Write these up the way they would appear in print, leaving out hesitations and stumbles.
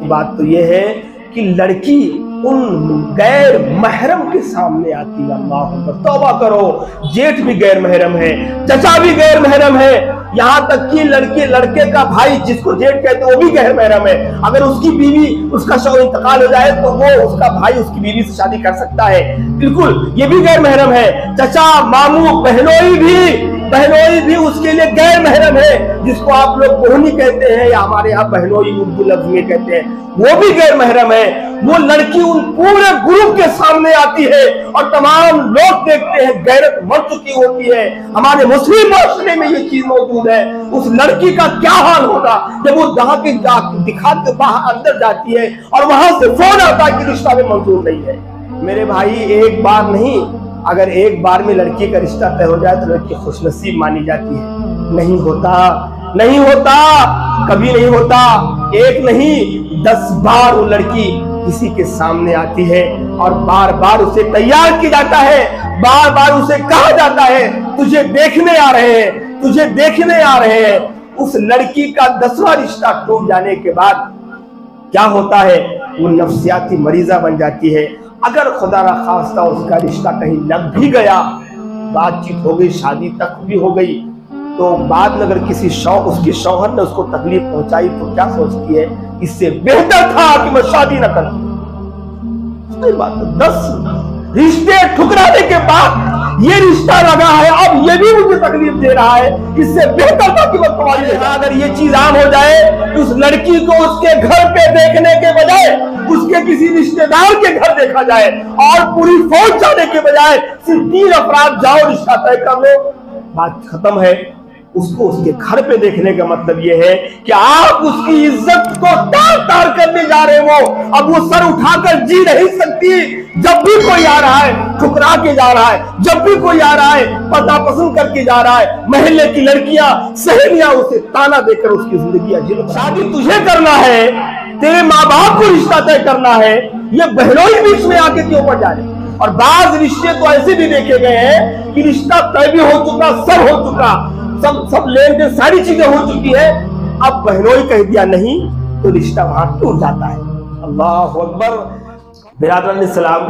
बात तो यह है कि लड़की उन गैर महरम के सामने आती है। अल्लाह तौबा करो, जेठ भी गैर महरम है, चचा भी गैर महरम है, यहाँ तक कि लड़के का भाई जिसको जेठ कहते हैं वो भी गैर महरम है। अगर उसकी बीवी, उसका शौहर इंतकाल हो जाए तो वो उसका भाई उसकी बीवी से शादी कर सकता है, बिल्कुल ये भी गैर महरम है। चचा, मामू, बहनोई भी उसके लिए गैर महरम है, जिसको आप लोग बहनी कहते हैं या हमारे यहाँ बहनोई उर्दू लफ्ज में कहते हैं, वो भी गैर महरम है। वो लड़की उन पूरे ग्रुप के सामने आती है और तमाम लोग देखते हैं, गैरत मर चुकी होती है। हमारे मुस्लिम माशरे में ये चीज मौजूद है। उस लड़की का क्या हाल होगा जब वो दिखाते बाहर अंदर जाती है और वहां से फोन आता है कि रिश्ता में मंजूर नहीं है। मेरे भाई, एक बार नहीं, अगर एक बार में लड़की का रिश्ता तय हो जाए तो लड़की खुशनसीब मानी जाती है। नहीं होता, कभी नहीं होता। एक नहीं 10 बार वो लड़की किसी के सामने आती है और बार बार उसे तैयार किया जाता है, बार बार उसे कहा जाता है तुझे देखने आ रहे हैं। उस लड़की का 10वां रिश्ता टूट जाने के बाद क्या होता है, वो नफ्सियाती मरीजा बन जाती है। अगर खुदा ना खास्ता उसका रिश्ता कहीं लग भी गया, बातचीत हो गई, शादी तक भी हो गई, तो बाद में अगर उसके शौहर ने उसको तकलीफ पहुंचाई तो क्या सोचती है, इससे बेहतर था कि मैं शादी न करती। सही बात है। 10 रिश्ते ठुकराने के बाद ये रिश्ता लगा है, अब ये भी मुझे तकलीफ दे रहा है, इससे बेहतर था कि मैं तुम्हारी। अगर ये चीज आम हो जाए तो उस लड़की को उसके घर पे देखने के बजाय उसके किसी रिश्तेदार के घर देखा जाए और पूरी फौज जाने के बजाय सिर्फ 3 अफराद जाओ, रिश्ता तय कर लो, बात खत्म है। उसको उसके घर पे देखने का मतलब यह है कि आप उसकी इज्जत को तार करने जा रहे हो। अब वो सर उठाकर जी नहीं सकती। जब भी कोई आ रहा है ठुकरा के जा रहा है, जब भी कोई आ रहा है पता पसंद करके जा रहा है, महल्ले की लड़कियां, सहेलियां उसे ताना देकर उसकी जिंदगी अजीब। शादी तुझे करना है, तेरे माँ बाप को रिश्ता तय करना है, ये बहनोई बीच में आके क्यों पड़ जा रहे। और बाज रिश्ते तो ऐसे भी देखे गए हैं कि रिश्ता तय भी हो चुका, सब हो चुका, सब लेन देन सारी चीजें हो चुकी है, अब बहनोई कह दिया नहीं तो रिश्ता वहां टूट जाता है। अल्लाह अकबर। बिरादरान इस्लाम,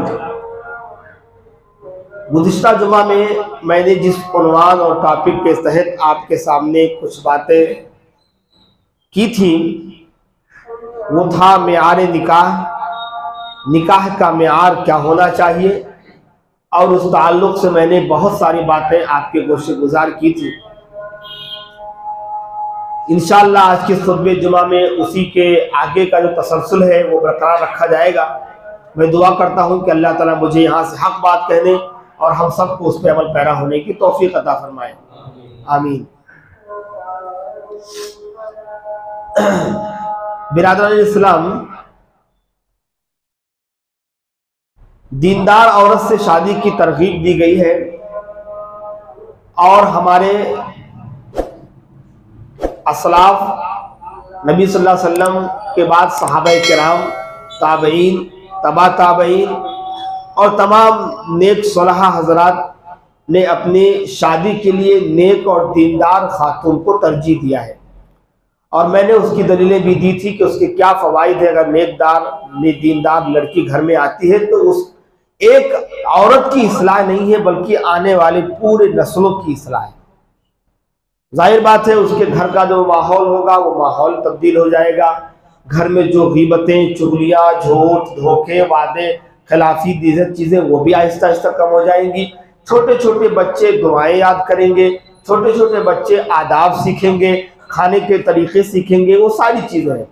गुज़िश्ता जुमा में मैंने जिस उन्वान और टॉपिक के तहत आपके सामने कुछ बातें की थी वो था मेयार निकाह का मेयार क्या होना चाहिए, और उस ताल्लुक से मैंने बहुत सारी बातें आपके गोशे गुजार की थी। इंशाअल्लाह आज के खुतबे जुमा में उसी के आगे का जो तसलसल है वो बरकरार रखा जाएगा। मैं दुआ करता हूँ कि अल्लाह ताला मुझे यहाँ से हक बात कहने और हम सबको उस पर अमल पैरा होने की तौफीक अता फरमाए, आमीन। बिरादरान इस्लाम, दीनदार औरत से शादी की तरगीब दी गई है और हमारे असलाफ नबी सल्लल्लाहु अलैहि वसल्लम के बाद सहाबाए किराम, ताबईन, तबा ताबईन और तमाम नेक सलाहा हजरात ने अपनी शादी के लिए नेक और दीनदार खातून को तरजीह दिया है। और मैंने उसकी दलीलें भी दी थी कि उसके क्या फ़वाइद है। अगर दीनदार लड़की घर में आती है तो उस एक औरत की इस्लाह नहीं है बल्कि आने वाले पूरे नस्लों की इस्लाह है। जाहिर बात है उसके घर का जो माहौल होगा वो माहौल तब्दील हो जाएगा। घर में जो ग़ीबतें, चुगलियाँ, झूठ, धोखे, वादे, खिलाफी दीजत चीज़ें वो भी आहिस्ता आहिस्ता कम हो जाएंगी। छोटे छोटे बच्चे दुआएं याद करेंगे, छोटे छोटे बच्चे आदाब सीखेंगे, खाने के तरीके सीखेंगे, वो सारी चीज़ें हैं।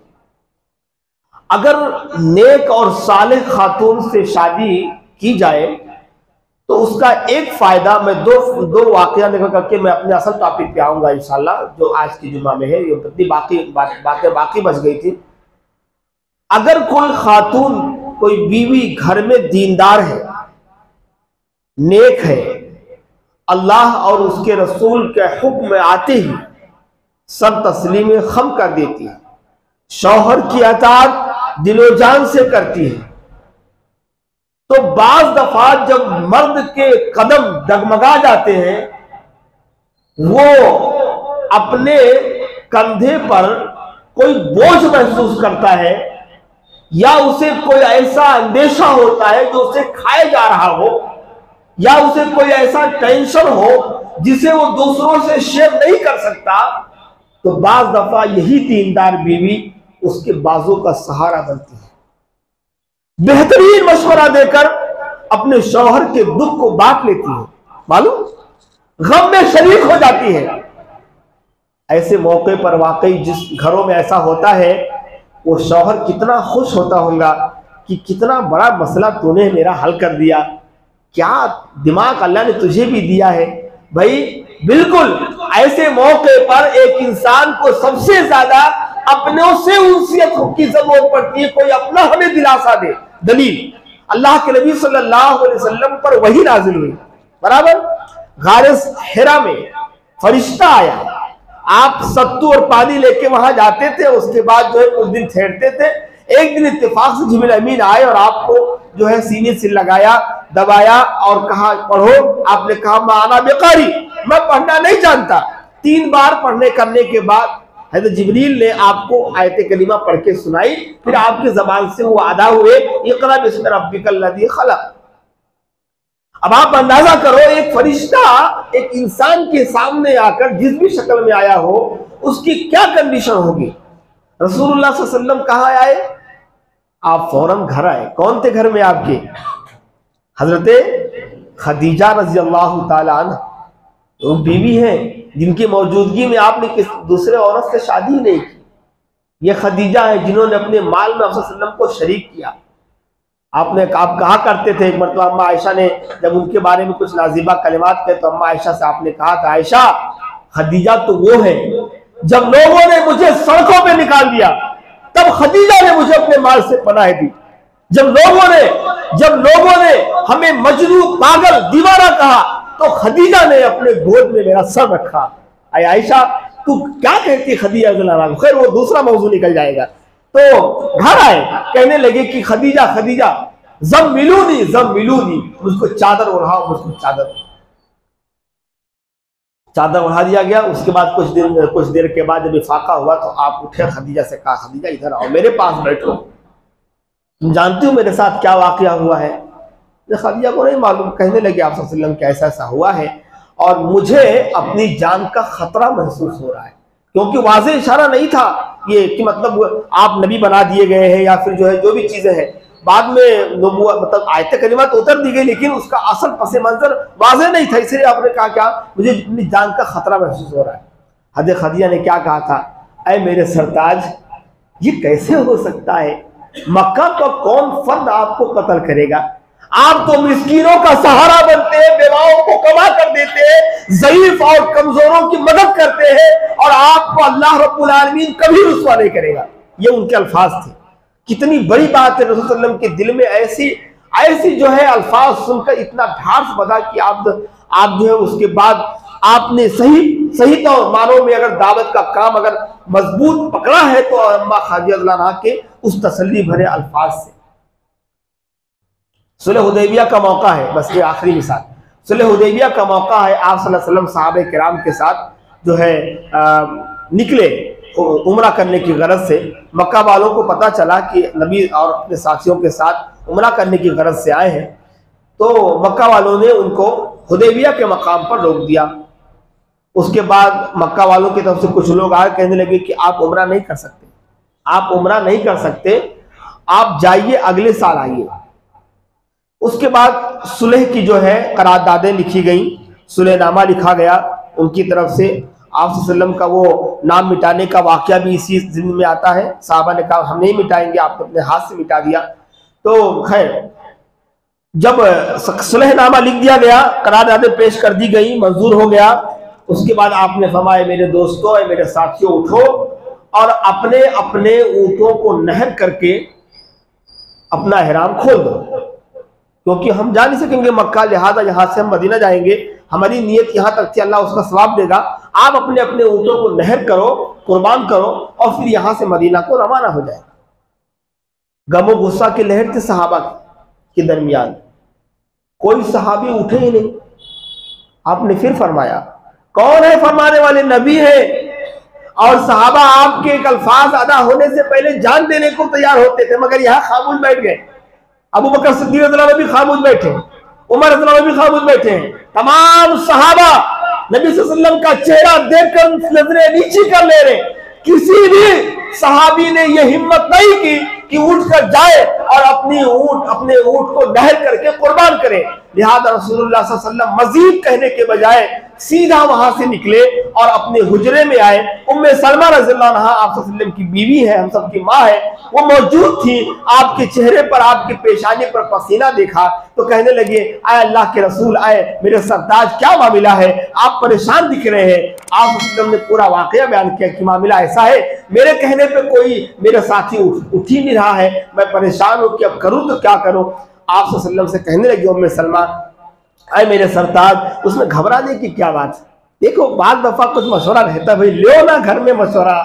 अगर नेक और सालेह खातून से शादी की जाए तो उसका एक फ़ायदा, मैं दो वाक़या निकल करके मैं अपने असल टॉपिक पे आऊँगा इंशाल्लाह, जो आज की जुमा में है। ये इतनी बातें बाकी बच गई थी। अगर कोई खातून, कोई बीवी घर में दीनदार है, नेक है, अल्लाह और उसके रसूल के हुक्म में आते ही सब तस्लीम खम कर देती है, शौहर की अताअत दिलो जान से करती है, तो बाज दफा जब मर्द के कदम डगमगा जाते हैं, वो अपने कंधे पर कोई बोझ महसूस करता है या उसे कोई ऐसा अंदेशा होता है जो उसे खाए जा रहा हो, या उसे कोई ऐसा टेंशन हो जिसे वो दूसरों से शेयर नहीं कर सकता, तो बाज दफा यही दीनदार बीवी उसके बाजू का सहारा बनती है। बेहतरीन मशवरा देकर अपने शौहर के दुख को बांट लेती है, मालूम, गम में शरीक हो जाती है। ऐसे मौके पर वाकई जिस घरों में ऐसा होता है, वो शौहर कितना खुश होता होगा कि कितना बड़ा मसला तूने मेरा हल कर दिया, क्या दिमाग अल्लाह ने तुझे भी दिया है। भाई बिल्कुल ऐसे मौके पर एक इंसान को सबसे ज्यादा अपनों से उनसियत की जरूरत पड़ती है, कोई अपना हमें दिलासा दे। दलील अल्लाह के नबी सल्लल्लाहु अलैहि वसल्लम पर वही नाजिल हुई, बराबर गारे हिरा में फरिश्ता आया, आप सत्तू और पानी लेके वहां जाते थे, उसके बाद जो है कुछ दिन ठहरते थे। एक दिन इत्तेफाक से जिब्रील अमीन आए और आपको जो है सीने से लगाया, दबाया और कहा पढ़ो। आपने कहा माना बेकारी, मैं पढ़ना नहीं जानता। 3 बार पढ़ने करने के बाद हज़रत जिब्रील ने आपको आयत करीमा पढ़ के सुनाई, फिर आपकी जबान से वो अदा हुए, इक़रा बिस्मि रब्बिकल लज़ी खलक़। अब आप अंदाजा करो, एक फरिश्ता एक इंसान के सामने आकर जिस भी शक्ल में आया हो, उसकी क्या कंडीशन होगी। रसूलुल्लाह सल्लल्लाहु अलैहि वसल्लम कहाँ आए, आप फौरन घर आए। कौन थे घर में आपके, हजरत खदीजा रजी अल्लाह ताला अन्हा, वो बीवी है जिनकी मौजूदगी में आपने किस दूसरे औरत से शादी नहीं की। ये खदीजा है जिन्होंने अपने माल में आप सल्लम को शरीक किया। आप कहा करते थे, एक मरतबा अम्मा आयशा ने जब उनके बारे में कुछ नाजिबा कलिमात कहे तो अम्मा आयशा से आपने कहा था, आयशा खदीजा तो वो है जब लोगों ने मुझे सड़कों पे निकाल दिया तब खदीजा ने मुझे अपने माल से पनाह दी। जब लोगों ने हमें मजनू, पागल, दीवाना कहा तो खदीजा ने अपने गोद में मेरा सर रखा। आयशा तू क्या कहती है खदीजा, खैर वो दूसरा मौजू निकल जाएगा। तो घर आए, कहने लगे कि खदीजा खदीजा जम मिलूनी, मुझको चादर ओढ़ाओ, मुझको चादर ओढ़ा दिया गया। उसके बाद कुछ देर के बाद जब इफाका हुआ तो आप उठे, खदीजा से कहा, खदीजा इधर आओ, मेरे पास बैठो, तुम जानती हो मेरे साथ क्या वाकया हुआ है। खदीजा को नहीं मालूम। कहने लगे आप सल्लल्लाहु अलैहि वसल्लम कि ऐसा ऐसा हुआ है और मुझे अपनी जान का खतरा महसूस हो रहा है, क्योंकि वाज़े इशारा नहीं था ये कि मतलब आप नबी बना दिए गए हैं या फिर जो है जो भी चीजें हैं बाद में मतलब आयत करीमा तो उतर दी गई, लेकिन उसका असल पस मंजर वाज़े नहीं था। इसलिए आपने कहा क्या, मुझे अपनी जान का खतरा महसूस हो रहा है। हज़रत खदीजा ने क्या कहा था, ऐ मेरे सरताज, ये कैसे हो सकता है, मक्का का कौन फर्द आपको कत्ल करेगा। आप तो मिस्कीनों का सहारा बनते हैं, बेवाओं को कमा कर देते हैं, ज़ईफ और कमजोरों की मदद करते हैं, और आपको अल्लाह रब्बुल आलमीन कभी रुस्वा नहीं करेगा। ये उनके अल्फाज थे। कितनी बड़ी बात है, रसूल सल्लल्लाहु अलैहि वसल्लम के दिल में ऐसी जो है अल्फाज सुनकर इतना ढार्स बना कि आप जो है उसके बाद आपने सही तो मानों में अगर दावत का काम अगर मजबूत पकड़ा है तो अम्मा खदीजा रज़ियल्लाहु अन्हा के उस तसल्ली भरे अल्फाज से। सुलह हुदैबिया का मौका है, बस ये आखिरी मिसाल, सुलह हुदैबिया का मौका है। आप सल्लल्लाहु अलैहि वसल्लम सहाबे किराम के साथ जो है निकले उम्रा करने की गरज से। मक्का वालों को पता चला कि नबी और अपने साथियों के साथ उम्रा करने की गरज से आए हैं, तो मक्का वालों ने उनको हुदैबिया के मकाम पर रोक दिया। उसके बाद मक्का वालों की तरफ से कुछ लोग आए, कहने लगे कि आप उम्रा नहीं कर सकते, आप उम्रा नहीं कर सकते, आप जाइए अगले साल आइए। उसके बाद सुलह की जो है करारदादें लिखी गई, सुलहनामा लिखा गया उनकी तरफ से। आप सल्लम का वो नाम मिटाने का वाकया भी इसी जिम्मे में आता है। साहबा ने कहा हम नहीं मिटाएंगे, आपने अपने हाथ से मिटा दिया। तो खैर जब सुलहनामा लिख दिया गया, करारदादें पेश कर दी गई, मंजूर हो गया, उसके बाद आपने फरमाया मेरे दोस्तों, मेरे साथियों, उठो और अपने अपने ऊँटों को नहर करके अपना एहराम खोल दो, क्योंकि हम जा नहीं सकेंगे मक्का, लिहाजा यहाँ से हम मदीना जाएंगे, हमारी नीयत यहाँ तक थी, अल्लाह उसका सवाब देगा। आप अपने अपने ऊँटों को नहर करो, कुर्बान करो और फिर यहाँ से मदीना को रवाना हो जाए। गमो गुस्सा की लहर थी सहाबा के दरमियान, कोई सहाबी उठे ही नहीं। आपने फिर फरमाया कौन है, फरमाने वाले नबी है, और सहाबा आपके एक अल्फाज अदा होने से पहले जान देने को तैयार होते थे, मगर यहाँ खामोश बैठ गए। अबू बकर सिद्दीक़ रज़ियल्लाहु अन्हु भी खामोश बैठे, उमर रज़ियल्लाहु अन्हु भी खामोश बैठे हैं। तमाम सहाबा नबी सल्लल्लाहु अलैहि वसल्लम का चेहरा देखकर नजरें नीची कर ले रहे। किसी भी सहाबी ने यह हिम्मत नहीं की कि उठ कर जाए और अपने ऊंट को नहर करके कुर्बान करे। लिहाजा रसूलुल्लाह सल्लल्लाहु अलैहि वसल्लम मजीद कहने के बजाय सीधा वहां से निकले और अपने हुजरे में आए। उम्मे सलमा रज़ियल्लाहु अन्हा आप सल्लल्लाहु अलैहि वसल्लम की बीवी है, हम सब की माँ है, वो मौजूद थी। आपके चेहरे पर, आपके पेशानी पर पसीना देखा तो कहने लगे, आए अल्लाह के रसूल, आए मेरे सरताज, क्या मामला है, आप परेशान दिख रहे हैं। आप सल्लल्लाहु अलैहि वसल्लम ने पूरा वाकया बयान किया कि मामला ऐसा है, मेरे कहने पे कोई मेरे साथी उठ ही नहीं रहा है, मैं परेशान हूं कि अब करूं तो क्या करूं। आप सल्लल्लाहु अलैहि वसल्लम से कहने लगी उम्मे सलमा, आए मेरे सरताज, उसमें घबराने की क्या बात। देखो बाद दफा कुछ मशवरा रहता, भाई लो ना घर में मशवरा,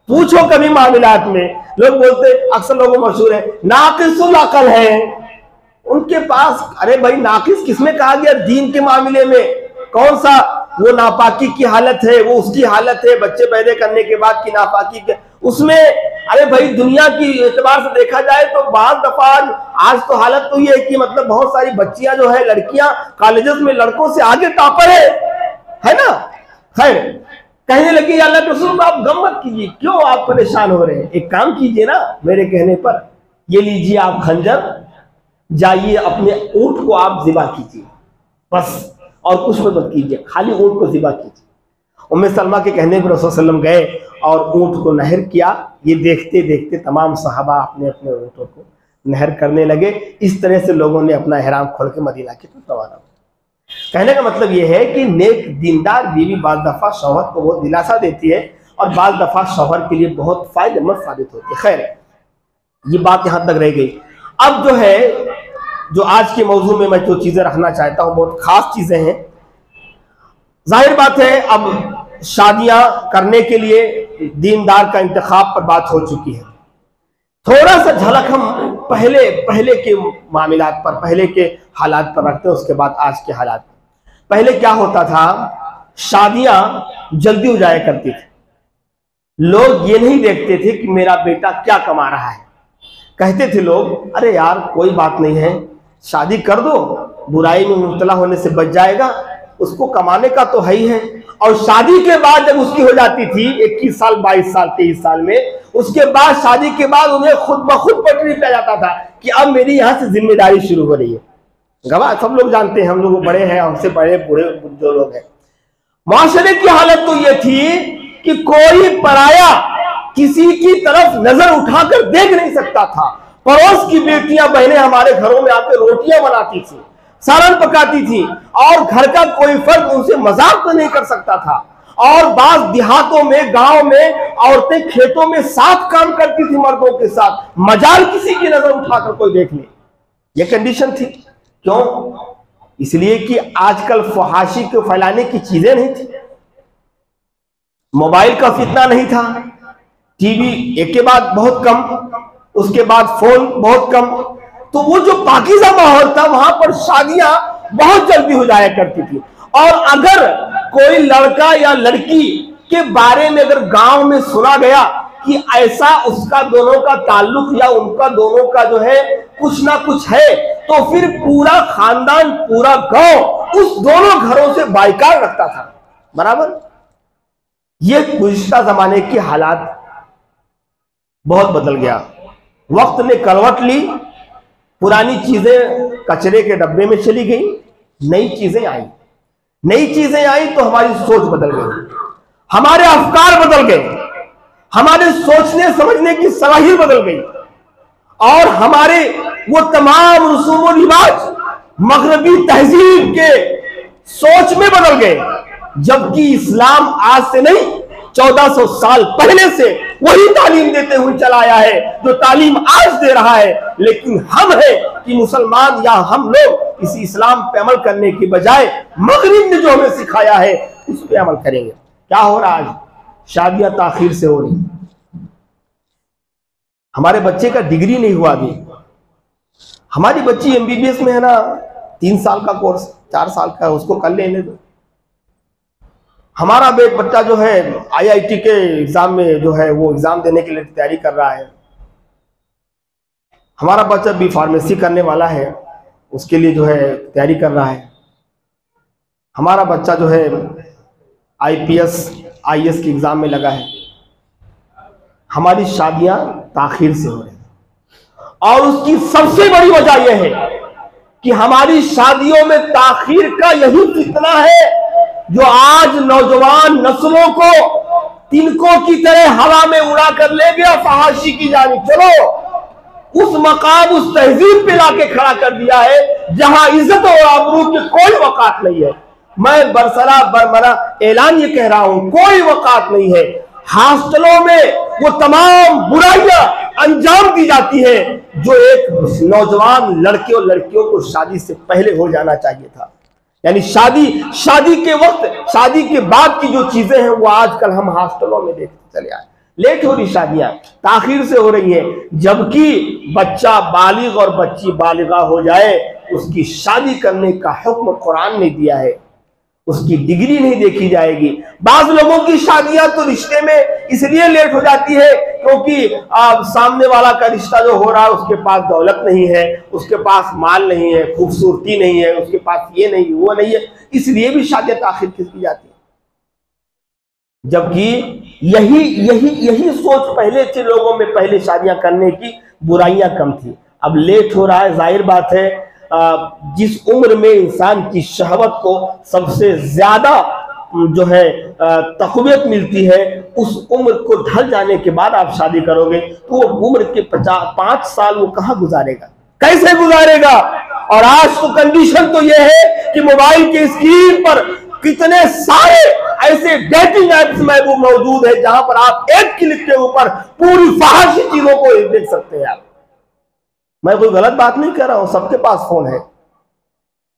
पूछो कभी मामलात में। लोग बोलते, अक्सर लोगों को मशहूर है नाकिसुल अकल है उनके पास। अरे भाई नाकिस किसमें कहा गया? दीन के मामले में कौन सा वो नापाकी की हालत है, वो उसकी हालत है बच्चे पैदा करने के बाद की नापाकी के उसमें। अरे भाई दुनिया की एतबार से देखा जाए तो बाद दफा आज तो हालत तो ये है कि मतलब बहुत सारी बच्चियां जो है, लड़कियां कॉलेजेस में लड़कों से आगे टॉपर है ना। खैर कहने लगी, अल्लाह के रसूल आप गम मत कीजिए, क्यों आप परेशान हो रहे हैं, एक काम कीजिए ना मेरे कहने पर, ये लीजिए आप खंजर, जाइए अपने ऊंट को आप ज़िबा कीजिए बस, और कुछ मत कीजिए, खाली ऊंट को ज़िबा कीजिए। उम्मे सलमा के कहने पर रसूल सल्लल्लाहु अलैहि वसल्लम गए और ऊंट को नहर किया। ये देखते देखते तमाम सहाबा अपने अपने ऊंटों को नहर करने लगे। इस तरह से लोगों ने अपना ihram खोल के मदीना की तरफ रवाना। कहने का मतलब यह है कि नेक दीनदार बीवी बाज़ दफ़ा शौहर को बहुत दिलासा देती है और बाज़ दफ़ा शौहर के लिए बहुत फायदेमंद साबित होती है। खैर ये बात यहाँ तक रह गई। अब जो है, जो आज के मौजू में मैं जो चीज़ें रखना चाहता हूँ बहुत ख़ास चीज़ें हैं। जाहिर बात है अब शादियां करने के लिए दीनदार का इंतखाब पर बात हो चुकी है। थोड़ा सा झलक हम पहले के मामलात पर, पहले के हालात पर रखते हैं, उसके बाद आज के हालात। पहले क्या होता था, शादियां जल्दी हो जाया करती थी। लोग ये नहीं देखते थे कि मेरा बेटा क्या कमा रहा है। कहते थे लोग, अरे यार कोई बात नहीं है, शादी कर दो, बुराई में मुब्तला होने से बच जाएगा, उसको कमाने का तो है ही है। और शादी के बाद जब उसकी हो जाती थी 21 साल 22 साल 23 साल में, उसके बाद शादी के बाद उन्हें खुद ब खुद पटरी पे आ जाता था कि अब मेरी यहाँ से जिम्मेदारी शुरू हो रही है। गवाह सब लोग जानते हैं, हम लोग बड़े हैं, हमसे बड़े बूढ़े जो लोग हैं। माशरे की हालत तो ये थी कि कोई पराया किसी की तरफ नजर उठाकर देख नहीं सकता था। पड़ोस की बेटियां बहनें हमारे घरों में आकर रोटियां बनाती थी, सालन पकाती थी, और घर का कोई फर्द उनसे मजाक तो नहीं कर सकता था। और बाज देहातों में, गांव में औरतें खेतों में साथ काम करती थी मर्दों के साथ, मजाल किसी की नजर उठाकर कोई देख ले, ये कंडीशन थी। क्यों? इसलिए कि आजकल फहाशी को फैलाने की चीजें नहीं थी, मोबाइल का फितना नहीं था, टीवी एक के बाद बहुत कम, उसके बाद फोन बहुत कम, तो वो जो पाकीज़ा माहौल था वहां पर शादियां बहुत जल्दी हो जाया करती थी। और अगर कोई लड़का या लड़की के बारे में अगर गांव में सुना गया कि ऐसा उसका दोनों का ताल्लुक या उनका दोनों का जो है कुछ ना कुछ है, तो फिर पूरा खानदान, पूरा गांव उस दोनों घरों से बाइकाट रखता था। बराबर ये गुज़िश्ता जमाने की हालात बहुत बदल गया, वक्त ने करवट ली, पुरानी चीजें कचरे के डब्बे में चली गई, नई चीजें आई। नई चीजें आई तो हमारी सोच बदल गई, हमारे अफकार बदल गए, हमारे सोचने समझने की सलाहियत बदल गई, और हमारे वो तमाम रसूम और रिवाज मगरबी तहजीब के सोच में बदल गए। जबकि इस्लाम आज से नहीं 1400 साल पहले से वही तालीम देते हुए चला आया है जो तालीम आज दे रहा है। लेकिन हम हैं कि मुसलमान या हम लोग इस इस्लाम पे अमल करने की बजाय मगरिब ने जो हमें सिखाया है उस पे अमल करेंगे। क्या हो रहा है? आज शादियां ताखीर से हो रही। हमारे बच्चे का डिग्री नहीं हुआ अभी, हमारी बच्ची MBBS में है ना, 3 साल का कोर्स, 4 साल का, उसको कर लेने दो। हमारा बच्चा जो है IIT के एग्जाम में जो है वो एग्जाम देने के लिए तैयारी कर रहा है। हमारा बच्चा भी फार्मेसी करने वाला है, उसके लिए जो है तैयारी कर रहा है। हमारा बच्चा जो है IPS IAS के एग्जाम में लगा है। हमारी शादियां ताखिर से हो रही हैं और उसकी सबसे बड़ी वजह यह है कि हमारी शादियों में ताखिर का यही फितना है जो आज नौजवान नस्लों को तिनकों की तरह हवा में उड़ा कर ले गया फहाशी की जानिब। चलो उस मकाम उस तहजीब पे लाके खड़ा कर दिया है जहां इज्जत और आबरू की कोई वकात नहीं है। मैं बरसरा बरमरा ऐलान ये कह रहा हूं, कोई वकात नहीं है। हॉस्टलों में वो तमाम बुराइयां अंजाम दी जाती है जो एक नौजवान लड़के और लड़कियों को शादी से पहले हो जाना चाहिए था। यानी शादी के वक्त, शादी के बाद की जो चीजें हैं वो आजकल हम हॉस्टलों में देखते चले आए। लेट हो रही शादियां, ताखिर से हो रही है, जबकि बच्चा बालिग और बच्ची बालिगा हो जाए उसकी शादी करने का हुक्म कुरान ने दिया है। उसकी डिग्री नहीं देखी जाएगी। बाज लोगों की शादियां तो रिश्ते में इसलिए लेट हो जाती है क्योंकि सामने वाला का रिश्ता जो हो रहा है उसके पास दौलत नहीं है, उसके पास माल नहीं है, खूबसूरती नहीं है, उसके पास ये नहीं वो नहीं है, इसलिए भी शादियां ताखिर की जाती है। जबकि यही सोच पहले थे लोगों में, पहले शादियां करने की बुराइयां कम थी। अब लेट हो रहा है, जाहिर बात है जिस उम्र में इंसान की शहवत को सबसे ज्यादा जो है तक़वियत मिलती है उस उम्र को ढल जाने के बाद आप शादी करोगे तो वो उम्र के 5 साल वो कहां गुजारेगा, कैसे गुजारेगा। और आज तो कंडीशन तो ये है कि मोबाइल के स्क्रीन पर कितने सारे ऐसे डेटिंग ऐप्स मौजूद है जहां पर आप एक क्लिक के ऊपर पूरी फहाशी चीजों को देख सकते हैं। आप, मैं कोई गलत बात नहीं कर रहा हूं, सबके पास फोन है।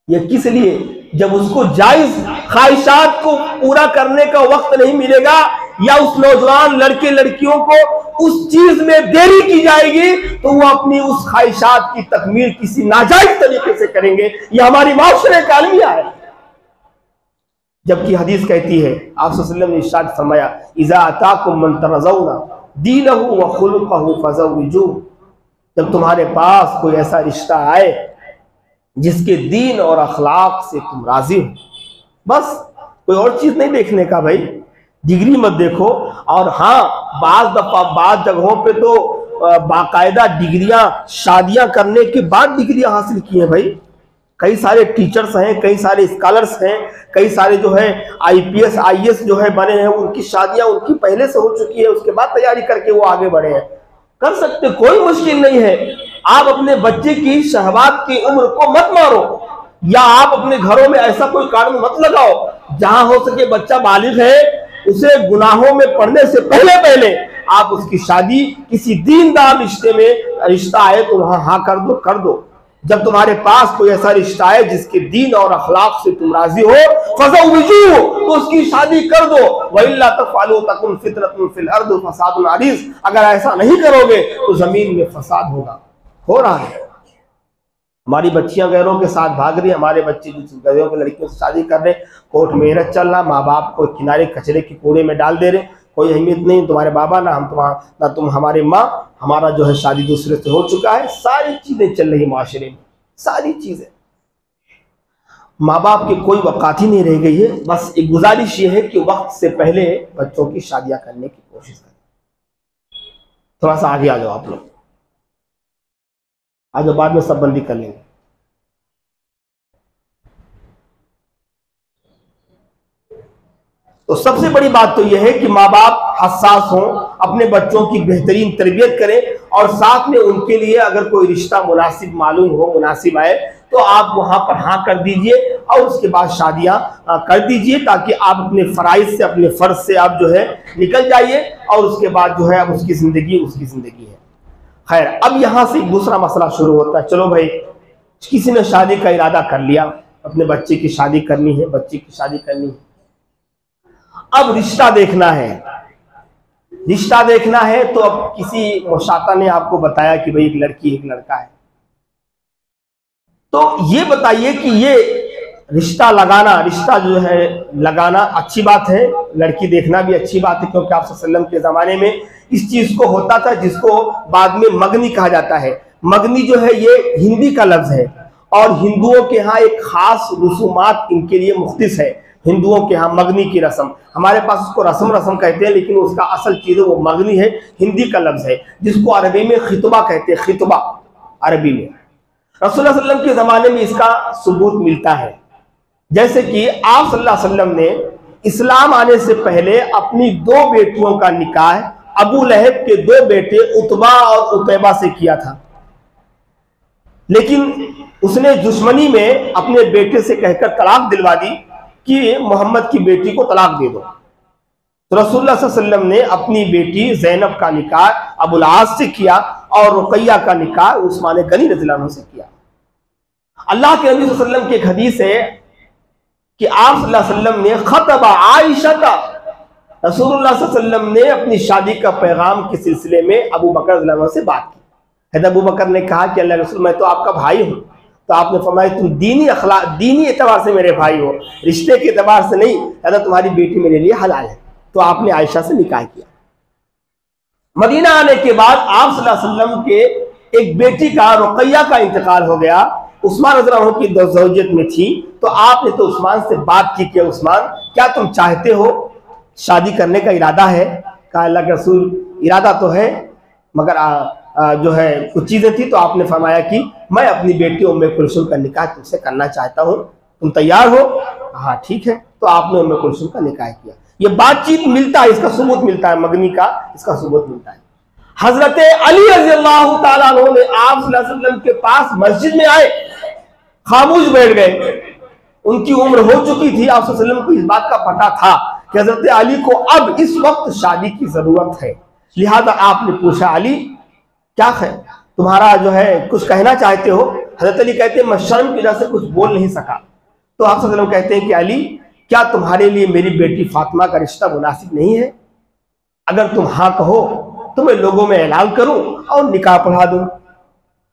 ये किस लिए? जब उसको जायज ख्वाहिशात को पूरा करने का वक्त नहीं मिलेगा या उस नौजवान लड़के लड़कियों को उस चीज में देरी की जाएगी तो वो अपनी उस ख्वाहिशात की तकमील किसी नाजायज तरीके से करेंगे। ये हमारी माशरे का अलमिया है। जबकि हदीस कहती है, आप सल्लल्लाहु अलैहि वसल्लम ने इरशाद फरमाया, इज़ा अताकुम मन तरज़ौना दीनहु व खुलुक़हु फज़व्विजूहु, जब तुम्हारे पास कोई ऐसा रिश्ता आए जिसके दीन और अखलाक से तुम राजी हो, बस कोई और चीज नहीं देखने का भाई, डिग्री मत देखो। और हाँ, बाज दफा बाज जगहों पे तो बाकायदा डिग्रियां, शादियां करने के बाद डिग्रियां हासिल की हैं भाई। कई सारे टीचर्स हैं, कई सारे स्कॉलर्स हैं, कई सारे जो है IPS IAS जो है बने हैं, उनकी शादियां उनकी पहले से हो चुकी है, उसके बाद तैयारी करके वो आगे बढ़े हैं। कर सकते, कोई मुश्किल नहीं है। आप अपने बच्चे की शहवात की उम्र को मत मारो या आप अपने घरों में ऐसा कोई कानून मत लगाओ जहां हो सके बच्चा बालिग है, उसे गुनाहों में पड़ने से पहले आप उसकी शादी किसी दीनदार रिश्ते में रिश्ता आए तो वहां हाँ कर दो। जब तुम्हारे पास कोई ऐसा रिश्ता है जिसके दीन और अखलाक से तुम राजी हो, फज़व्विजूहु, तो उसकी शादी कर दो। वइल्ला तफ़अलू तकुन फितनतुन फिल अर्द व फसादुन अरीज़, अगर ऐसा नहीं करोगे तो जमीन में फसाद होगा, हो रहा है। हमारी बच्चियां गैरों के साथ भाग रही, हमारे बच्चे गैरों की लड़कियों से शादी कर रहे, कोर्ट मेहनत चल रहा, माँ बाप को किनारे कचरे के कूड़े में डाल दे रहे, कोई अहमियत नहीं, तुम्हारे बाबा ना तुम हमारे माँ, हमारा जो है शादी दूसरे से हो चुका है। सारी चीजें चल रही माशरे में, सारी चीजें, माँ बाप की कोई वकात ही नहीं रह गई है। बस एक गुजारिश ये है कि वक्त से पहले बच्चों की शादियां करने की कोशिश करें। थोड़ा सा आगे आ जाओ आप लोग, आज बाद में सब बंदी कर लेंगे। तो सबसे बड़ी बात तो यह है कि माँ बाप हसास हों, अपने बच्चों की बेहतरीन तरबियत करें और साथ में उनके लिए अगर कोई रिश्ता मुनासिब मालूम हो, मुनासिब आए तो आप वहां पर हाँ कर दीजिए और उसके बाद शादियां कर दीजिए ताकि आप अपने फराइज से, अपने फर्ज से आप जो है निकल जाइए और उसके बाद जो है अब उसकी जिंदगी है। खैर, अब यहां से दूसरा मसला शुरू होता है। चलो भाई, किसी ने शादी का इरादा कर लिया, अपने बच्चे की शादी करनी है, बच्ची की शादी करनी है, अब रिश्ता देखना है। तो अब किसी मुशाता ने आपको बताया कि भाई एक लड़की एक लड़का है, तो ये बताइए कि ये रिश्ता लगाना, रिश्ता जो है लगाना अच्छी बात है, लड़की देखना भी अच्छी बात है, क्योंकि आप सल्लल्लाहु अलैहि वसल्लम के ज़माने में इस चीज़ को होता था जिसको बाद में मगनी कहा जाता है। मगनी जो है ये हिंदी का लफ्ज़ है और हिंदुओं के यहाँ एक खास रसूमात इनके लिए मुख्तस है। हिंदुओं के यहाँ मगनी की रस्म, हमारे पास उसको रस्म कहते हैं, लेकिन उसका असल चीज़ वो मगनी है, हिंदी का लफ्ज़ है, जिसको अरबी में खितबा कहते हैं, खितबा अरबी में। रसूलुल्लाह सल्लल्लाहु अलैहि वसल्लम के ज़माने में इसका सबूत मिलता है, जैसे कि आप सल्लल्लाहु अलैहि वसल्लम ने इस्लाम आने से पहले अपनी 2 बेटियों का निकाह अबू लहब के 2 बेटे उतबा और उतैबा से किया था, लेकिन उसने दुश्मनी में अपने बेटे से कहकर तलाक दिलवा दी कि मोहम्मद की बेटी को तलाक दे दो। तो रसूलुल्लाह सल्लल्लाहु अलैहि वसल्लम ने अपनी बेटी ज़ैनब का निकाह अबुल आस से किया और रुक़ैया का निकाह उस्मान गनी रज़ियल्लाहु अन्हु से किया। अल्लाह के नबी सल्लल्लाहु अलैहि वसल्लम की एक हदीस है कि आप सल्लल्लाहु अलैहि वसल्लम ने खतबा आयशा का, रसूलुल्लाह सल्लल्लाहु अलैहि वसल्लम ने अपनी शादी का पैगाम के सिलसिले में अबू बकर रज़ियल्लाहु अन्हु से बात की। हज़रत अबू बकर ने कहा कि अल्लाह रसूल, मैं तो आपका भाई हूँ। तो आपने फरमाया तुम दीनी एतबार से मेरे भाई हो, रिश्ते के एतबार से नहीं, अल्लाह तुम्हारी बेटी मेरे लिए हलाल है। तो आपने आयशा से निकाह किया। मदीना आने के बाद आप सल्लल्लाहु अलैहि वसल्लम के एक बेटी का रुक़ैया का इंतकाल हो गया, उस्मान रज़ियल्लाहु अन्हु की ज़ौजियत में थी। तो आपने तो उस्मान से बात की कि उस्मान क्या तुम चाहते हो, शादी करने का इरादा है? कहा अल्लाह के रसूल इरादा तो है, मगर जो है कुछ चीज़ें थी। तो आपने फरमाया कि मैं अपनी बेटी उम्मे कुलसूम का निकाह तुमसे करना चाहता हूँ, तुम तैयार हो? हाँ ठीक है। तो आपने उम्मे कुलसूम का निकाह किया। ये बातचीत मिलता है, इसका सबूत मिलता है, मगनी का इसका सबूत मिलता है। हजरत अली रज़ियल्लाहु ताला अन्हु ने आप सल्लल्लाहु अलैहि वसल्लम के पास मस्जिद में आए, खामोश बैठ गए। उनकी उम्र हो चुकी थी, आप सल्लल्लाहु अलैहि वसल्लम को इस बात का पता था कि हजरत अली को अब इस वक्त शादी की जरूरत है। लिहाजा आपने पूछा अली क्या है तुम्हारा, जो है कुछ कहना चाहते हो? हजरत अली कहते हैं मैं शर्म की वजह से कुछ बोल नहीं सका। तो आप सल्लल्लाहु अलैहि वसल्लम कहते हैं कि अली क्या तुम्हारे लिए मेरी बेटी फातिमा का रिश्ता मुनासिब नहीं है? अगर तुम हाँ कहो तो मैं लोगों में ऐलान करूं और निकाह पढ़ा दूं।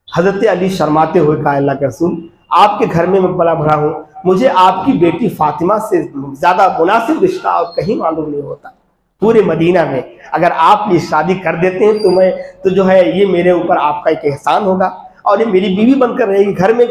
हजरत अली शर्माते हुए कहा अल्लाह के रसूल, आपके घर में मैं पला भरा हूं, मुझे आपकी बेटी फातिमा से ज्यादा मुनासिब रिश्ता और कहीं मालूम नहीं होता पूरे मदीना में। अगर आप ये शादी कर देते हैं तो मैं तो जो है ये मेरे ऊपर आपका एक एहसान होगा और ये मेरी बीवी बनकर रहेगी घर में।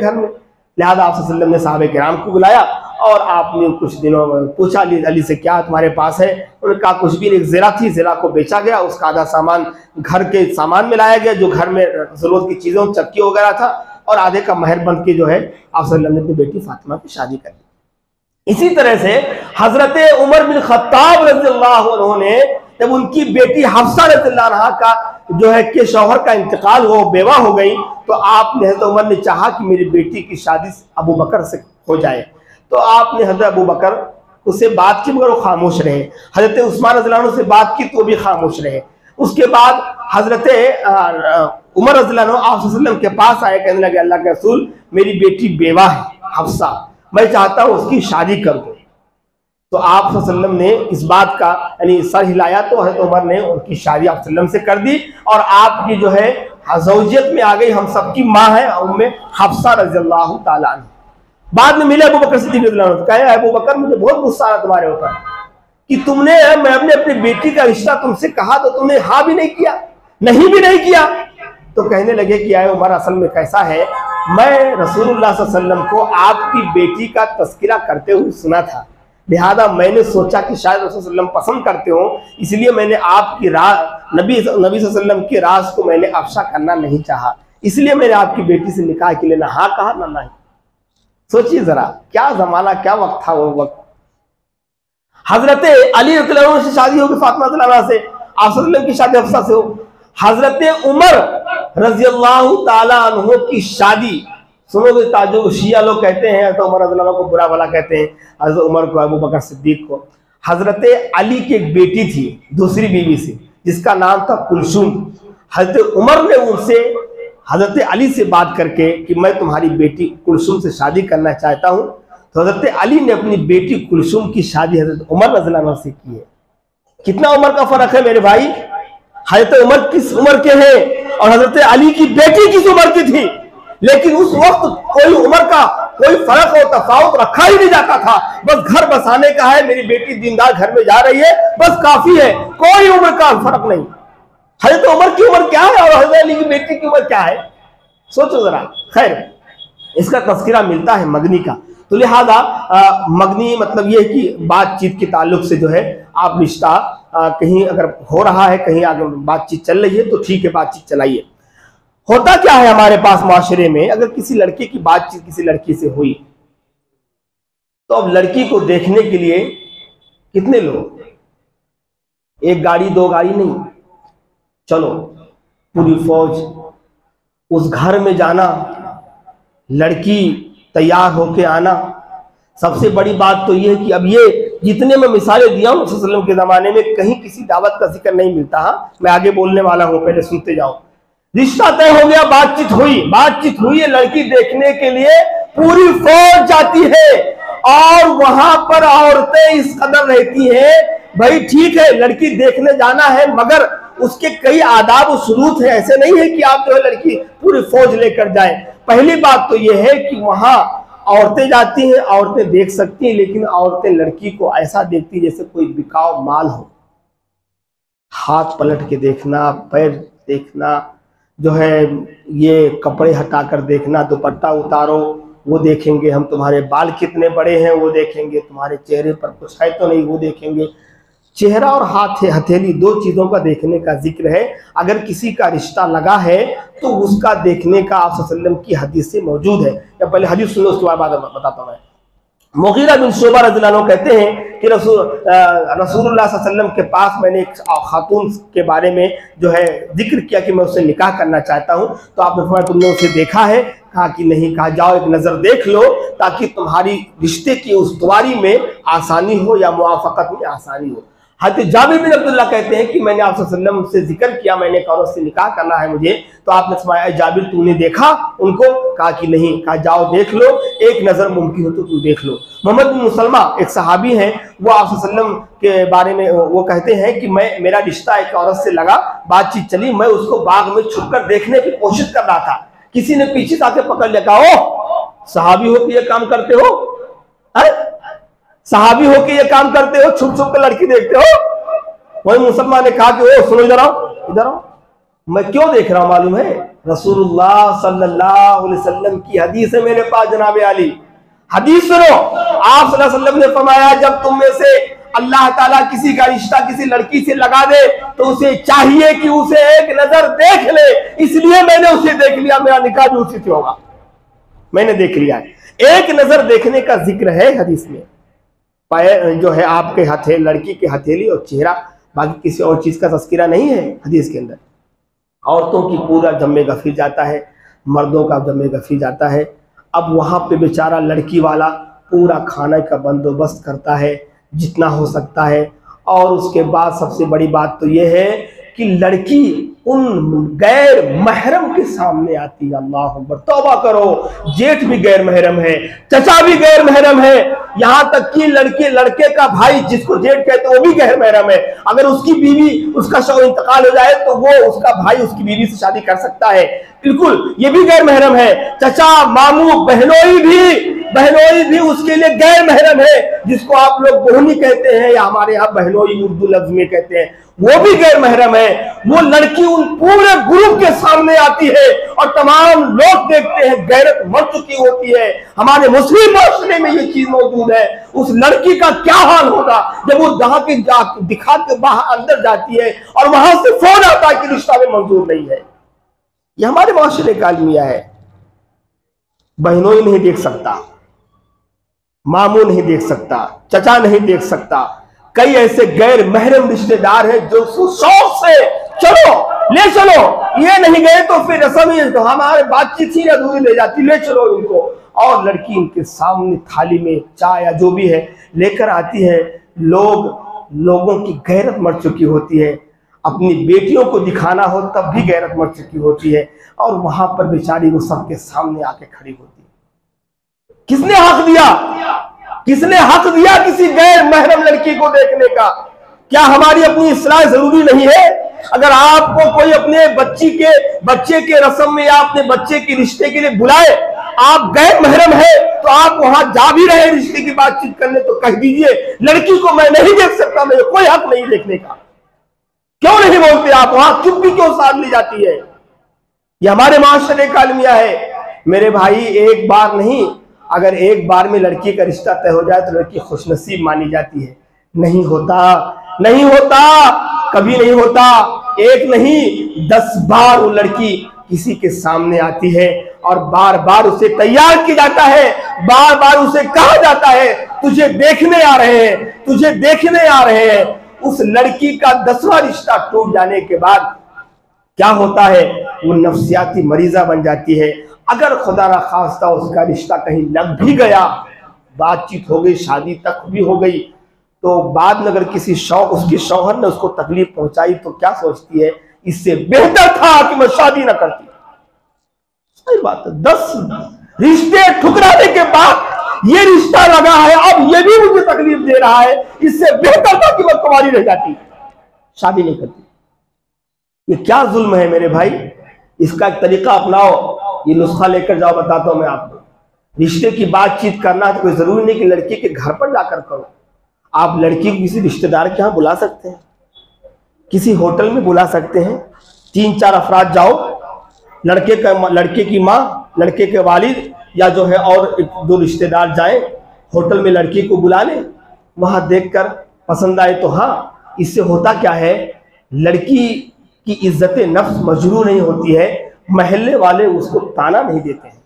लिहाजा आप सल्लल्लाहु अलैहि वसल्लम ने सहाबे किराम को बुलाया और आपने कुछ दिनों में पूछा अली से क्या तुम्हारे पास है? उन्होंने कहा कुछ भी नहीं, ज़रा थी, ज़रा को बेचा गया, उसका आधा सामान घर के सामान में लाया गया जो घर में जरूरत की चीज़ों चक्की वगैरह था, और आधे का महर बन के जो है आप सल्लल्लाहु अलैहि वसल्लम ने अपनी बेटी फातिमा की शादी कर दी। इसी तरह से हजरत उमर बिन खत्ताब रज़ियल्लाहु अन्हु ने जब उनकी बेटी हफ्सा रज़ियल्लाहु अन्हा का जो है के शौहर का इंतकाल हुआ, बेवा हो गई, तो आपने हजरत उमर ने चाहा कि मेरी बेटी की शादी अबू बकर से हो जाए। तो आपने हजरत अबू बकर उससे बात की मगर वो खामोश रहे। हजरत उस्मान रज़ियल्लाहु अन्हु से बात की तो वो भी खामोश रहे। उसके बाद हजरत उमर रज़ियल्लाहु अन्हु आप सल्लल्लाहु अलैहि वसल्लम के पास आए, कहने लगे अल्लाह के रसूल मेरी बेटी बेवा है हफ्सा, मैं चाहता हूँ उसकी शादी कर दो। तो आप सल्लल्लाहु अलैहि वसल्लम ने इस बात का यानी सर हिलाया, तो हजरत उमर ने उनकी शादी आप सल्लल्लाहु अलैहि वसल्लम से कर दी और आपकी जो है ज़ौजियत में आ गई, हम सबकी माँ है उम्मे हफ्सा रज़ियल्लाहु ताला अन्हा। बाद में मिले अबू बकर सिद्दीक़ रज़ियल्लाहु अन्हु, कहे अबू बकर मुझे बहुत गुस्सा आया तुम्हारे ऊपर कि तुमने मैं अपनी बेटी का रिश्ता तुमसे कहा तो तुमने हाँ भी नहीं किया, नहीं भी नहीं किया। तो कहने लगे कि आए उमर असल में कैसा है, मैं रसूलुल्लाह सल्लल्लाहु अलैहि वसल्लम को आपकी बेटी का तज़किरा करते हुए सुना था, लिहाजा मैंने सोचा कि शायद रसूल सल्लल्लाहु अलैहि वसल्लम पसंद करते हो, इसलिए मैंने आपकी नबी सल्लल्लाहु अलैहि वसल्लम के राज को मैंने अफशा करना नहीं चाहा, इसलिए मैंने आपकी बेटी से निकाह के लिए ना हाँ कहा ना नहीं। सोचिए जरा क्या जमाना क्या वक्त था वो वक्त। हजरत अली रज़ियल्लाहु अन्हु से शादी होगी फातिमा रज़ियल्लाहु अन्हा से, आप सल्लल्लाहु अलैहि वसल्लम की शादी हफ्सा से हो। हजरत उमर रज़ियल्लाहु ताला अन्हु की शादी सुनोगे ताजो शिया लोग कहते हैं तो उमर रज़ियल्लाहु अन्हु को बुरा भला कहते हैं, हजरत उमर को अबू बकर सिद्दीक को। हजरत अली की एक बेटी थी दूसरी बीवी से जिसका नाम था कुलसूम। हजरत उमर ने उनसे हजरत अली से बात करके कि मैं तुम्हारी बेटी कुलसूम से शादी करना चाहता हूँ, तो हजरत अली ने अपनी बेटी कुलसूम की शादी हजरत उमर रज़ियल्लाहु अन्हु से की है। कितना उम्र का फर्क है मेरे भाई, हजरत उमर किस उम्र के हैं और हजरत अली की बेटी किस उम्र की थी, लेकिन उस वक्त कोई उम्र का कोई फर्क और तफावत रखा ही नहीं जाता था। बस घर बसाने का है, मेरी बेटी दीनदार घर में जा रही है, बस काफी है, कोई उम्र का फर्क नहीं। हजरत उमर की उम्र क्या है और हजरत अली की बेटी की उम्र क्या है, सोचो जरा। खैर, इसका तस्करा मिलता है मगनी का। तो लिहाजा मगनी मतलब ये कि बातचीत के ताल्लुक से जो है आप रिश्ता कहीं अगर हो रहा है, कहीं अगर बातचीत चल रही है तो ठीक है, बातचीत चलाइए। होता क्या है हमारे पास माशरे में, अगर किसी लड़के की बातचीत किसी लड़की से हुई तो अब लड़की को देखने के लिए कितने लोग, एक गाड़ी दो गाड़ी नहीं, चलो पूरी फौज, उस घर में जाना, लड़की तैयार होके आना। सबसे बड़ी बात तो यह है कि अब ये जितने मैं मिसालें दिया हूं वसल्लम के जमाने में, कहीं किसी दावत का जिक्र नहीं मिलता। हाँ, मैं आगे बोलने वाला हूं, पहले सुनते जाओ। रिश्ता तय हो गया, बातचीत हुई है, लड़की देखने के लिए पूरी फौज जाती है और वहां पर औरतें इस कदर रहती हैं, भाई ठीक है लड़की देखने जाना है मगर उसके कई आदाब और शुरूत है। ऐसे नहीं है कि आप जो है लड़की पूरी फौज लेकर जाएं। पहली बात तो यह है कि वहां औरतें जाती हैं, औरतें देख सकती हैं, लेकिन औरतें लड़की को ऐसा देखती जैसे कोई बिकाऊ माल हो। हाथ पलट के देखना, पैर देखना, जो है ये कपड़े हटाकर देखना, दुपट्टा उतारो वो देखेंगे, हम तुम्हारे बाल कितने बड़े हैं वो देखेंगे, तुम्हारे चेहरे पर कुछ है तो नहीं वो देखेंगे। चेहरा और हाथ हथेली दो चीजों का देखने का जिक्र है। अगर किसी का रिश्ता लगा है तो उसका देखने का आप सल्लल्लाहु अलैहि वसल्लम की हदीस से मौजूद है। या पहले हदीस सुनो, उसके बाद बताता हूं मैं। मुगीरा बिन शुबा रज़ियल्लाहु अन्हु कहते हैं कि रसूलुल्लाह सल्लल्लाहु अलैहि वसल्लम के पास मैंने एक खातून के बारे में जो है जिक्र किया कि मैं उससे निकाह करना चाहता हूं, तो आपने फरमाया तुमने उसे देखा है? कहा कि नहीं। कहा जाओ एक नजर देख लो ताकि तुम्हारी रिश्ते की उस दुआरी में आसानी हो या मुआफकत में आसानी हो। हज़रत जाबिर बिन अब्दुल्लाह कहते हैं कि मैंने आप सल्लल्लाहु अलैहि वसल्लम से जिक्र किया, मैंने एक औरत से निकाह करना है मुझे, तो आपने फरमाया जाबिर तूने देखा उनको? कहा कि नहीं। कहा जाओ देख लो, एक नजर मुमकिन हो तो तुम देख लो। मोहम्मद बिन मुसलमा एक सहाबी हैं, वो आप सल्लल्लाहु अलैहि वसल्लम के बारे में वो कहते हैं कि मेरा रिश्ता एक औरत से लगा, बातचीत चली, मैं उसको बाग में छुपकर देखने की कोशिश कर रहा था, किसी ने पीछे से आके पकड़ लिया। कहा ओ सहाबी हो के ये काम करते हो? सहाबी हो के ये काम करते हो, छुप छुप कर लड़की देखते हो? वही मुसलमान ने कहा कि ओ सुनो इधर आओ, इधर आओ। मैं क्यों देख रहा हूं मालूम है? रसूलुल्लाह सल्लल्लाहु अलैहि वसल्लम की हदीस है मेरे पास जनाब आली। हदीस सुनो, आप सल्लल्लाहु अलैहि वसल्लम ने फरमाया जब तुम में से अल्लाह ताला किसी का रिश्ता किसी लड़की से लगा दे तो उसे चाहिए कि उसे एक नजर देख ले। इसलिए मैंने उसे देख लिया, मेरा निकाह भी उसी से होगा। मैंने देख लिया है। एक नजर देखने का जिक्र है हदीस में, जो है आपके हथे लड़की के हथेली और चेहरा, बाकी किसी और चीज का तस्करा नहीं है हदीस के अंदर। औरतों की पूरा जम्मे गफी जाता है, मर्दों का जम्मे गफी जाता है। अब वहां पे बेचारा लड़की वाला पूरा खाने का बंदोबस्त करता है जितना हो सकता है, और उसके बाद सबसे बड़ी बात तो यह है कि लड़की उन गैर महरम के सामने आती है। अल्लाह अकबर, तौबा करो, जेठ भी गैर महरम है, चचा भी गैर महरम है, यहाँ तक कि लड़के का भाई जिसको जेठ कहते हैं वो भी गैर महरम है। अगर उसकी बीवी उसका शौहर इंतकाल हो जाए तो वो उसका भाई उसकी बीवी से शादी कर सकता है, बिल्कुल ये भी गैर महरम है। चचा मामू बहनोई भी उसके लिए गैर महरम है, जिसको आप लोग बहनी कहते हैं या हमारे यहाँ बहनोई उर्दू लफ्ज में कहते हैं, वो भी गैर महरम है। वो लड़की उन पूरे ग्रुप के सामने आती है और तमाम लोग देखते हैं, गैरत मर चुकी होती है। हमारे मुस्लिम माशरे में ये चीज मौजूद है। उस लड़की का क्या हाल होगा जब वो दिखा के बाहर अंदर जाती है और वहां से फोन आता है कि रिश्ता में मंजूर नहीं है। ये हमारे माशरे का अलमिया है। बहनों ही नहीं देख सकता, मामू नहीं देख सकता, चचा नहीं देख सकता। कई ऐसे गैर महरम रिश्तेदार हैं जो शौक से चलो ले चलो, ये नहीं गए तो फिर रस्म ही तो हमारे बातचीत ही अधूरी ले जाती, ले चलो इनको। और लड़की इनके सामने थाली में चाय या जो भी है लेकर आती है। लोगों की गैरत मर चुकी होती है, अपनी बेटियों को दिखाना हो तब भी गैरत मर चुकी होती है, और वहां पर बेचारी वो सबके सामने आके खड़ी होती है। किसने हक दिया किसी गैर महरम लड़की को देखने का? क्या हमारी अपनी इस्लाह जरूरी नहीं है? अगर आपको कोई अपने बच्चे के रस्म में या अपने बच्चे के रिश्ते के लिए बुलाए, आप गैर महरम है तो आप वहां जा भी रहे रिश्ते की बातचीत करने, तो कह दीजिए लड़की को मैं नहीं देख सकता, मुझे कोई हक नहीं देखने का। क्यों नहीं बोलते आप? वहां चुप्पी क्यों साध ली जाती है? ये हमारे माशरे का अलमिया है मेरे भाई। एक बार नहीं, अगर एक बार में लड़की का रिश्ता तय हो जाए तो लड़की खुशनसीब मानी जाती है। नहीं होता, नहीं होता, कभी नहीं होता। एक नहीं 10 बार वो लड़की किसी के सामने आती है और बार बार उसे तैयार किया जाता है, बार बार उसे कहा जाता है तुझे देखने आ रहे हैं, तुझे देखने आ रहे हैं। उस लड़की का 10वां रिश्ता टूट जाने के बाद क्या होता है? वो नफ्सियाती मरीजा बन जाती है। अगर खुदा ना खास्ता उसका रिश्ता कहीं लग भी गया, बातचीत हो गई, शादी तक भी हो गई, तो बाद में अगर किसी उसके शौहर ने उसको तकलीफ पहुंचाई तो क्या सोचती है? इससे बेहतर था कि मैं शादी ना करती। सही बात है। 10 रिश्ते ठुकराने के बाद ये रिश्ता लगा है, अब ये भी मुझे तकलीफ दे रहा है, इससे बेहतर था कि मैं कुंवारी रह जाती, शादी नहीं करती। ये क्या जुल्म है मेरे भाई? इसका एक तरीका अपनाओ, ये नुस्खा लेकर जाओ, बताता हूं मैं आपको। रिश्ते की बातचीत करना है तो कोई जरूरी नहीं कि लड़की के घर पर जाकर करो। आप लड़की को किसी रिश्तेदार के यहाँ बुला सकते हैं, किसी होटल में बुला सकते हैं। 3-4 अफराद जाओ, लड़के की माँ, लड़के के वालिद या जो है और 1-2 रिश्तेदार जाएं, होटल में लड़की को बुला लें। वहां देखकर पसंद आए तो हाँ। इससे होता क्या है? लड़की की इज्जत नफ्स मजरूह नहीं होती है, महल्ले वाले उसको ताना नहीं देते हैं।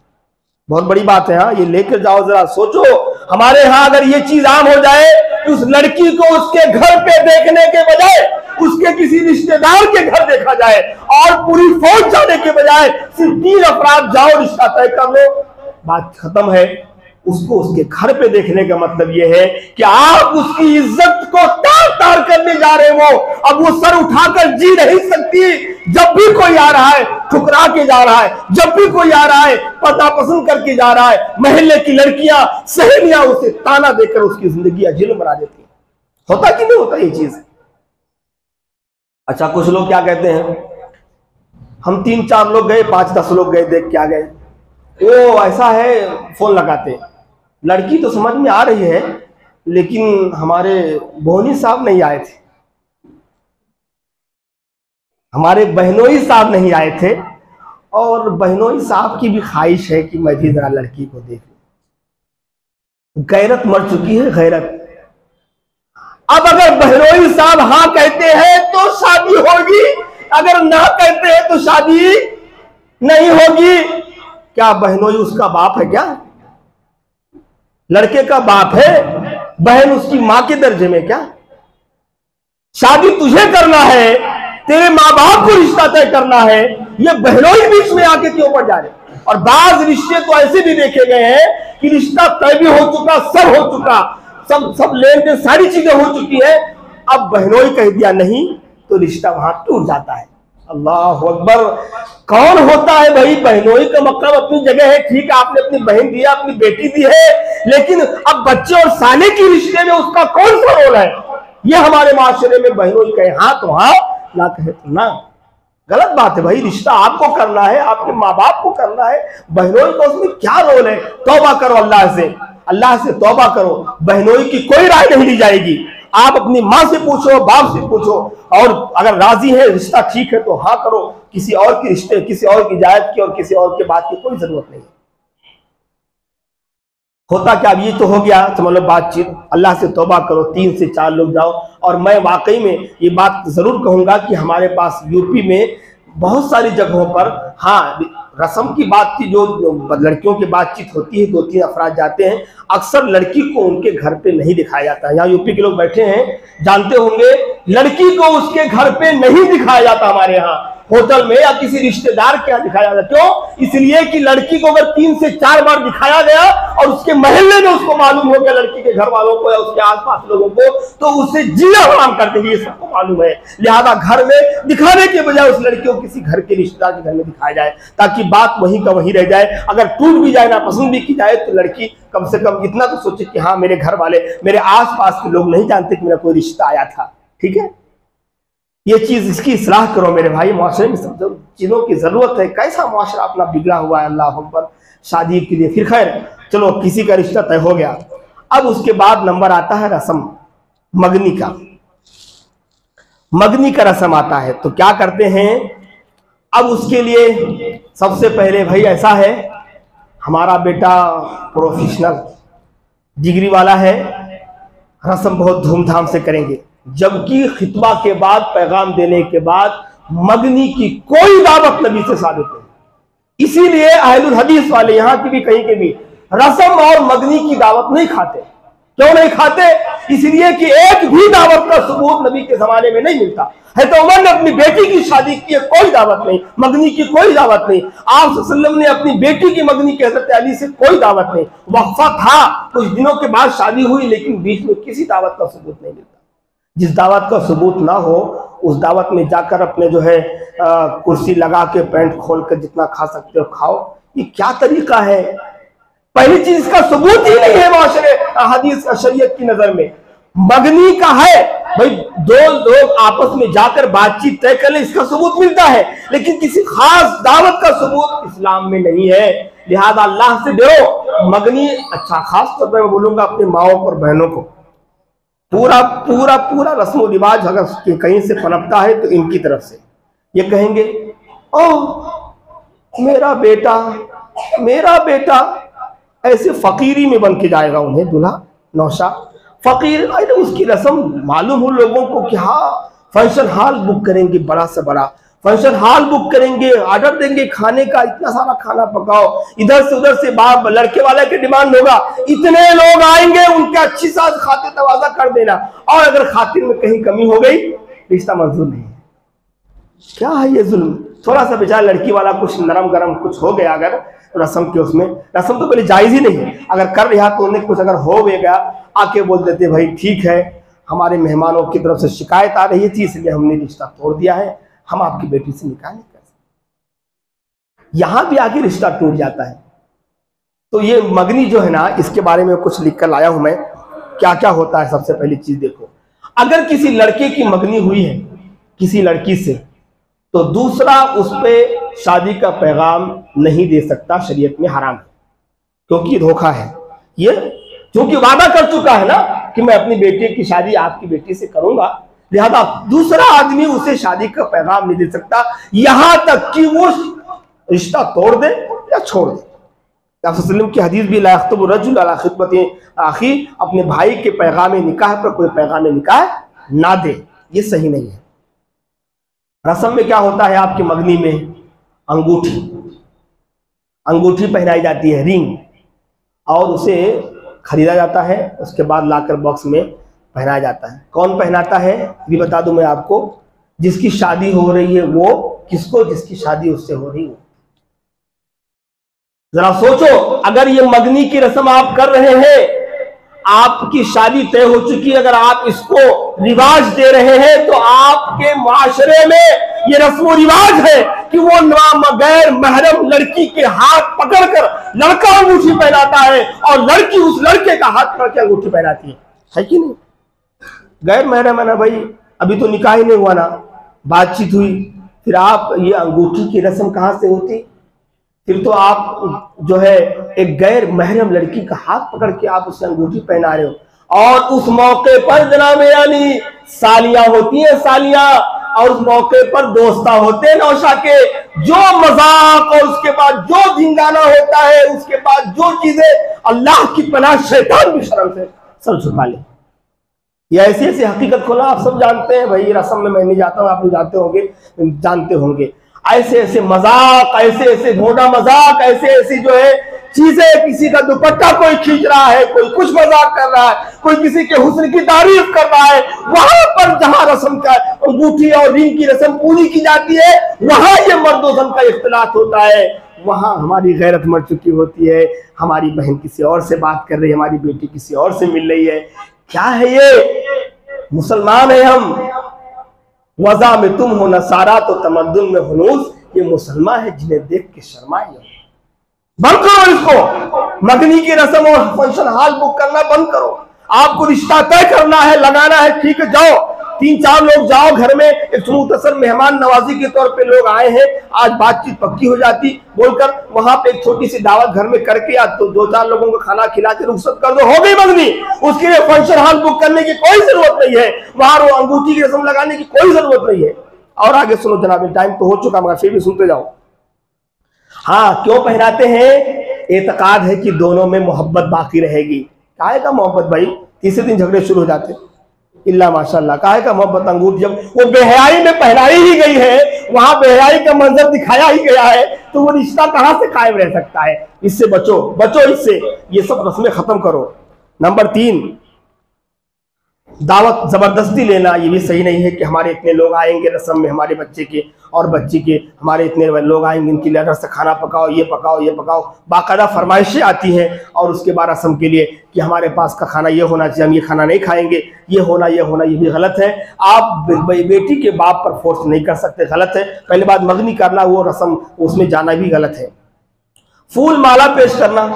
बहुत बड़ी बात है। हाँ, ये लेकर जाओ, जरा सोचो। हमारे यहाँ अगर ये चीज आम हो जाए तो उस लड़की को उसके घर पे देखने के बजाय उसके किसी रिश्तेदार के घर देखा जाए, और पूरी फौज जाने के बजाय सिर्फ 3 अफराद जाओ, रिश्ता तय कर लो, बात खत्म है। उसको उसके घर पे देखने का मतलब यह है कि आप उसकी इज्जत को तार तार करने जा रहे हो। अब वो सर उठाकर जी नहीं सकती। जब भी कोई आ रहा है ठुकरा के जा रहा है, जब भी कोई आ रहा है पता पसंद करके जा रहा है। महल्ले की लड़कियां, सहेलियां उसे ताना देकर उसकी जिंदगी जिल्म बना देती है। होता कि नहीं होता ये चीज? अच्छा, कुछ लोग क्या कहते हैं, हम 3-4 लोग गए, 5-10 लोग गए, देख के आ गए, वो ऐसा है, फोन लगाते हैं। लड़की तो समझ में आ रही है, लेकिन हमारे बोहनी साहब नहीं आए थे, हमारे बहनोई साहब नहीं आए थे, और बहनोई साहब की भी ख्वाहिश है कि मैं भी जरा लड़की को देख लूं। गैरत मर चुकी है, गैरत। अब अगर बहनोई साहब हाँ कहते हैं तो शादी होगी, अगर ना कहते हैं तो शादी नहीं होगी। क्या बहनोई उसका बाप है? क्या लड़के का बाप है? बहन उसकी मां के दर्जे में? क्या शादी तुझे करना है, तेरे माँ बाप को रिश्ता तय करना है, ये बहनोई बीच में आके क्यों पड़ जा रहे? और बाज रिश्ते तो ऐसे भी देखे गए हैं कि रिश्ता तय भी हो चुका, सब हो चुका, सब लेन देन सारी चीजें हो चुकी है, अब बहनोई कह दिया नहीं तो रिश्ता वहां टूट जाता है। अल्लाह अकबर। कौन होता है भाई? बहनोई का मतलब अपनी जगह है, ठीक है, आपने अपनी बहन दी है, अपनी बेटी दी है, लेकिन अब बच्चे और साले के रिश्ते में उसका कौन सा रोल है? ये हमारे माशरे में बहनोई कहे हाँ तो हाँ, ना कहे तो ना। गलत बात है भाई। रिश्ता आपको करना है, आपके माँ बाप को करना है, बहनोई का उसमें क्या रोल है? तौबा करो अल्लाह से तौबा करो। बहनोई की कोई राय नहीं ली जाएगी। आप अपनी माँ से पूछो, बाप से पूछो, और अगर राजी है, रिश्ता ठीक है तो हाँ करो। किसी और के रिश्ते, किसी और की इजाजत की और किसी और के बात की कोई जरूरत नहीं। होता क्या, अब ये तो हो गया, तो मतलब बातचीत, अल्लाह से तौबा करो, 3 से 4 लोग जाओ। और मैं वाकई में ये बात जरूर कहूंगा कि हमारे पास यूपी में बहुत सारी जगहों पर हाँ रस्म की बात थी, जो लड़कियों की बातचीत होती है, 2-3 अफराद जाते हैं, अक्सर लड़की को उनके घर पे नहीं दिखाया जाता। यहाँ यूपी के लोग बैठे हैं, जानते होंगे, लड़की को उसके घर पे नहीं दिखाया जाता। हमारे यहाँ होटल में या किसी रिश्तेदार के यहाँ दिखाया जाता। क्यों? इसलिए कि लड़की को अगर 3 से 4 बार दिखाया गया और उसके महल्ले में उसको मालूम हो गया, लड़की के घर वालों को या उसके आसपास लोगों को, तो उसे जीना हराम कर देंगे, ये सबको मालूम है। लिहाजा घर में दिखाने के बजाय उस लड़की को किसी घर के रिश्तेदार के घर में दिखाया जाए, ताकि बात वहीं का वहीं रह जाए। अगर टूट भी जाए, ना पसंद भी की जाए, तो लड़की कम से कम इतना तो सोचे कि हाँ, मेरे घर वाले, मेरे आस पास के लोग नहीं जानते कि मेरा कोई रिश्ता आया था। ठीक है। ये चीज, इसकी इस्लाह करो मेरे भाई। मुआशरे में सब चीजों की जरूरत है। कैसा मुआशरा अपना बिगड़ा हुआ है, अल्लाह अकबर। शादी के लिए फिर खैर चलो किसी का रिश्ता तय हो गया। अब उसके बाद नंबर आता है रस्म मगनी का। मगनी का रस्म आता है तो क्या करते हैं, अब उसके लिए सबसे पहले भाई ऐसा है, हमारा बेटा प्रोफेशनल डिग्री वाला है, रस्म बहुत धूमधाम से करेंगे। जबकि खितबा के बाद, पैगाम देने के बाद मगनी की कोई दावत नबी से साबित नहीं। इसीलिए अहलुल हदीस वाले यहाँ की भी कहीं के भी रस्म और मगनी की दावत नहीं खाते। क्यों नहीं खाते? इसलिए कि एक भी दावत का सबूत नबी के जमाने में नहीं मिलता है। तो उमर ने अपनी बेटी की शादी की है, कोई दावत नहीं, मगनी की कोई दावत नहीं। आप सल्लल्लाहु अलैहि वसल्लम ने अपनी बेटी की मगनी की हज़रत अली से कोई दावत नहीं। वक्फा था, कुछ दिनों के बाद शादी हुई, लेकिन बीच में किसी दावत का सबूत नहीं मिलता। जिस दावत का सबूत ना हो उस दावत में जाकर अपने जो है कुर्सी लगा के पैंट खोल कर जितना खा सकते हो खाओ, ये क्या तरीका है? पहली चीज इसका सबूत ही नहीं है माशरे हदीस शरीयत की नजर में। मगनी का है भाई, दो लोग आपस में जाकर बातचीत तय कर ले, इसका सबूत मिलता है, लेकिन किसी खास दावत का सबूत इस्लाम में नहीं है। लिहाजा अल्लाह से डरो। मगनी अच्छा, खास तौर पर मैं बोलूंगा अपने माओ और बहनों को, पूरा पूरा पूरा रस्म रिवाज अगर कहीं से पनपता है तो इनकी तरफ से ये कहेंगे, ओह मेरा बेटा ऐसे फकीरी में बन के जाएगा। उन्हें दूल्हा नौशा फकीर, अरे उसकी रस्म मालूम हो लोगों को कि हाँ फंक्शन हॉल बुक करेंगे, बड़ा से बड़ा फंक्शन हॉल बुक करेंगे, ऑर्डर देंगे खाने का, इतना सारा खाना पकाओ, इधर से उधर से बाप लड़के वाले की डिमांड होगा, इतने लोग आएंगे, उनके अच्छी साथ खातिर तवाज़ा कर देना, और अगर खातिर में कहीं कमी हो गई रिश्ता मंजूर नहीं है। क्या है ये जुल्म? थोड़ा सा बेचारा लड़की वाला कुछ नरम गरम कुछ हो गया अगर रस्म के, उसमें रस्म तो पहले जायज ही नहीं है, अगर कर रहा तो उन्हें कुछ अगर हो गया, आके बोल देते भाई ठीक है हमारे मेहमानों की तरफ से शिकायत आ रही थी इसलिए हमने रिश्ता तोड़ दिया है, हम आपकी बेटी से निकाह नहीं कर सकते। यहां भी आके रिश्ता टूट जाता है। तो ये मगनी जो है ना, इसके बारे में कुछ लिख कर लाया हूं मैं, क्या क्या होता है। सबसे पहली चीज देखो, अगर किसी लड़के की मगनी हुई है किसी लड़की से, तो दूसरा उस पर शादी का पैगाम नहीं दे सकता, शरीयत में हराम है, क्योंकि धोखा है ये, क्योंकि वादा कर चुका है ना कि मैं अपनी बेटी की शादी आपकी बेटी से करूंगा, लिहाजा दूसरा आदमी उसे शादी का पैगाम नहीं दे सकता, यहां तक कि वो रिश्ता तोड़ दे या छोड़ दे। वसल्लम की हदीस भी, ला यख्तबु रजुल अला खितबति आखी, अपने भाई के पैगाम निकाह पर कोई पैगाम निकाह ना दे, ये सही नहीं है। रस्म में क्या होता है आपकी मगनी में, अंगूठी पहनाई जाती है, रिंग, और उसे खरीदा जाता है, उसके बाद लाकर बॉक्स में पहनाया जाता है। कौन पहनाता है ये बता दूं मैं आपको, जिसकी शादी हो रही है वो। किसको? जिसकी शादी उससे हो रही हो। जरा सोचो, अगर ये मगनी की रस्म आप कर रहे हैं, आपकी शादी तय हो चुकी है, अगर आप इसको रिवाज दे रहे हैं, तो आपके माशरे में ये रस्म रिवाज है कि वो गैर महरम लड़की के हाथ पकड़कर लड़का अंगूठी पहनाता है और लड़की उस लड़के का हाथ पकड़ के अंगूठी पहनाती है कि नहीं? गैर महरम है ना भाई, अभी तो निकाह ही नहीं हुआ ना, बातचीत हुई, फिर आप ये अंगूठी की रस्म कहां से होती? फिर तो आप जो है एक गैर महरम लड़की का हाथ पकड़ के आप उसे अंगूठी पहना रहे हो, और उस मौके पर जनाब यानी सालियां होती हैं, सालियां, और उस मौके पर दोस्ता होते हैं नौशा के, जो मजाक और उसके बाद जो धिंगाना होता है, उसके बाद जो चीजें अल्लाह की पनाह शैतान भी शर्म से सर झुका ले। ये ऐसी ऐसी हकीकत खोला, आप सब जानते हैं भाई, रस्म में मैं नहीं जाता हूँ, आप लोग जानते होंगे ऐसे ऐसे मजाक, ऐसे ऐसे घोड़ा मजाक, ऐसे ऐसी जो है चीजें, किसी का दुपट्टा कोई खींच रहा है, कोई कुछ मजाक कर रहा है, कोई किसी के हुस्न की तारीफ कर रहा है, वहां पर जहां रस्म का अंगूठी और रिंग की रस्म पूरी की जाती है, वहां ये मर्दोजन का इख्तिलाफ होता है, वहां हमारी गैरत मर चुकी होती है, हमारी बहन किसी और से बात कर रही है, हमारी बेटी किसी और से मिल रही है। क्या है ये? मुसलमान है हम, वज़ा में तुम हो नसारा तो तमद्दुन में हुनूस, ये मुसलमान है जिन्हें देख के शर्माए। बंद करो इसको, मगनी की रस्म और फंक्शन हॉल बुक करना बंद करो। आपको रिश्ता तय करना है, लगाना है, ठीक है जाओ, 3-4 लोग जाओ घर में, एक मुख्तसर मेहमान नवाजी के तौर पे लोग आए हैं, आज बातचीत पक्की हो जाती, बोलकर वहां पे एक छोटी सी दावत घर में करके या तो 2-4 लोगों को खाना खिला के रुखसत कर दो, हो गई मंगनी। उसके लिए फंक्शन हॉल बुक करने की कोई जरूरत नहीं है, वहां वो अंगूठी की रस्म लगाने की कोई जरूरत नहीं है। और आगे सुनो जनाब, टाइम तो हो चुका मगर फिर भी सुनते जाओ। हाँ, क्यों पहनाते हैं? एतकाद है कि दोनों में मोहब्बत बाकी रहेगी। काहे का मोहब्बत भाई? तीसरे दिन झगड़े शुरू हो जाते, इल्ला माशाल्लाह। काहे का मोहब्बत? अंगूठी जब वो बेहयाई में पहनाई ही गई है, वहां बेहयाई का मंजर दिखाया ही गया है, तो वो रिश्ता कहां से कायम रह सकता है? इससे बचो, बचो इससे, ये सब रस्में खत्म करो। नंबर 3, दावत जबरदस्ती लेना, ये भी सही नहीं है कि हमारे इतने लोग आएंगे रस्म में, हमारे बच्चे के और बच्ची के, हमारे इतने लोग आएंगे, इनके लिए अलग से खाना पकाओ, ये पकाओ, ये पकाओ। बाकायदा फरमाइशें आती हैं और उसके बाद रस्म के लिए कि हमारे पास का खाना ये होना चाहिए, हम ये खाना नहीं खाएंगे, ये होना, ये भी गलत है। आप बेटी के बाप पर फोर्स नहीं कर सकते, गलत है। पहले बात मगनी करना, वो रस्म उसमें जाना भी गलत है। फूल माला पेश करना,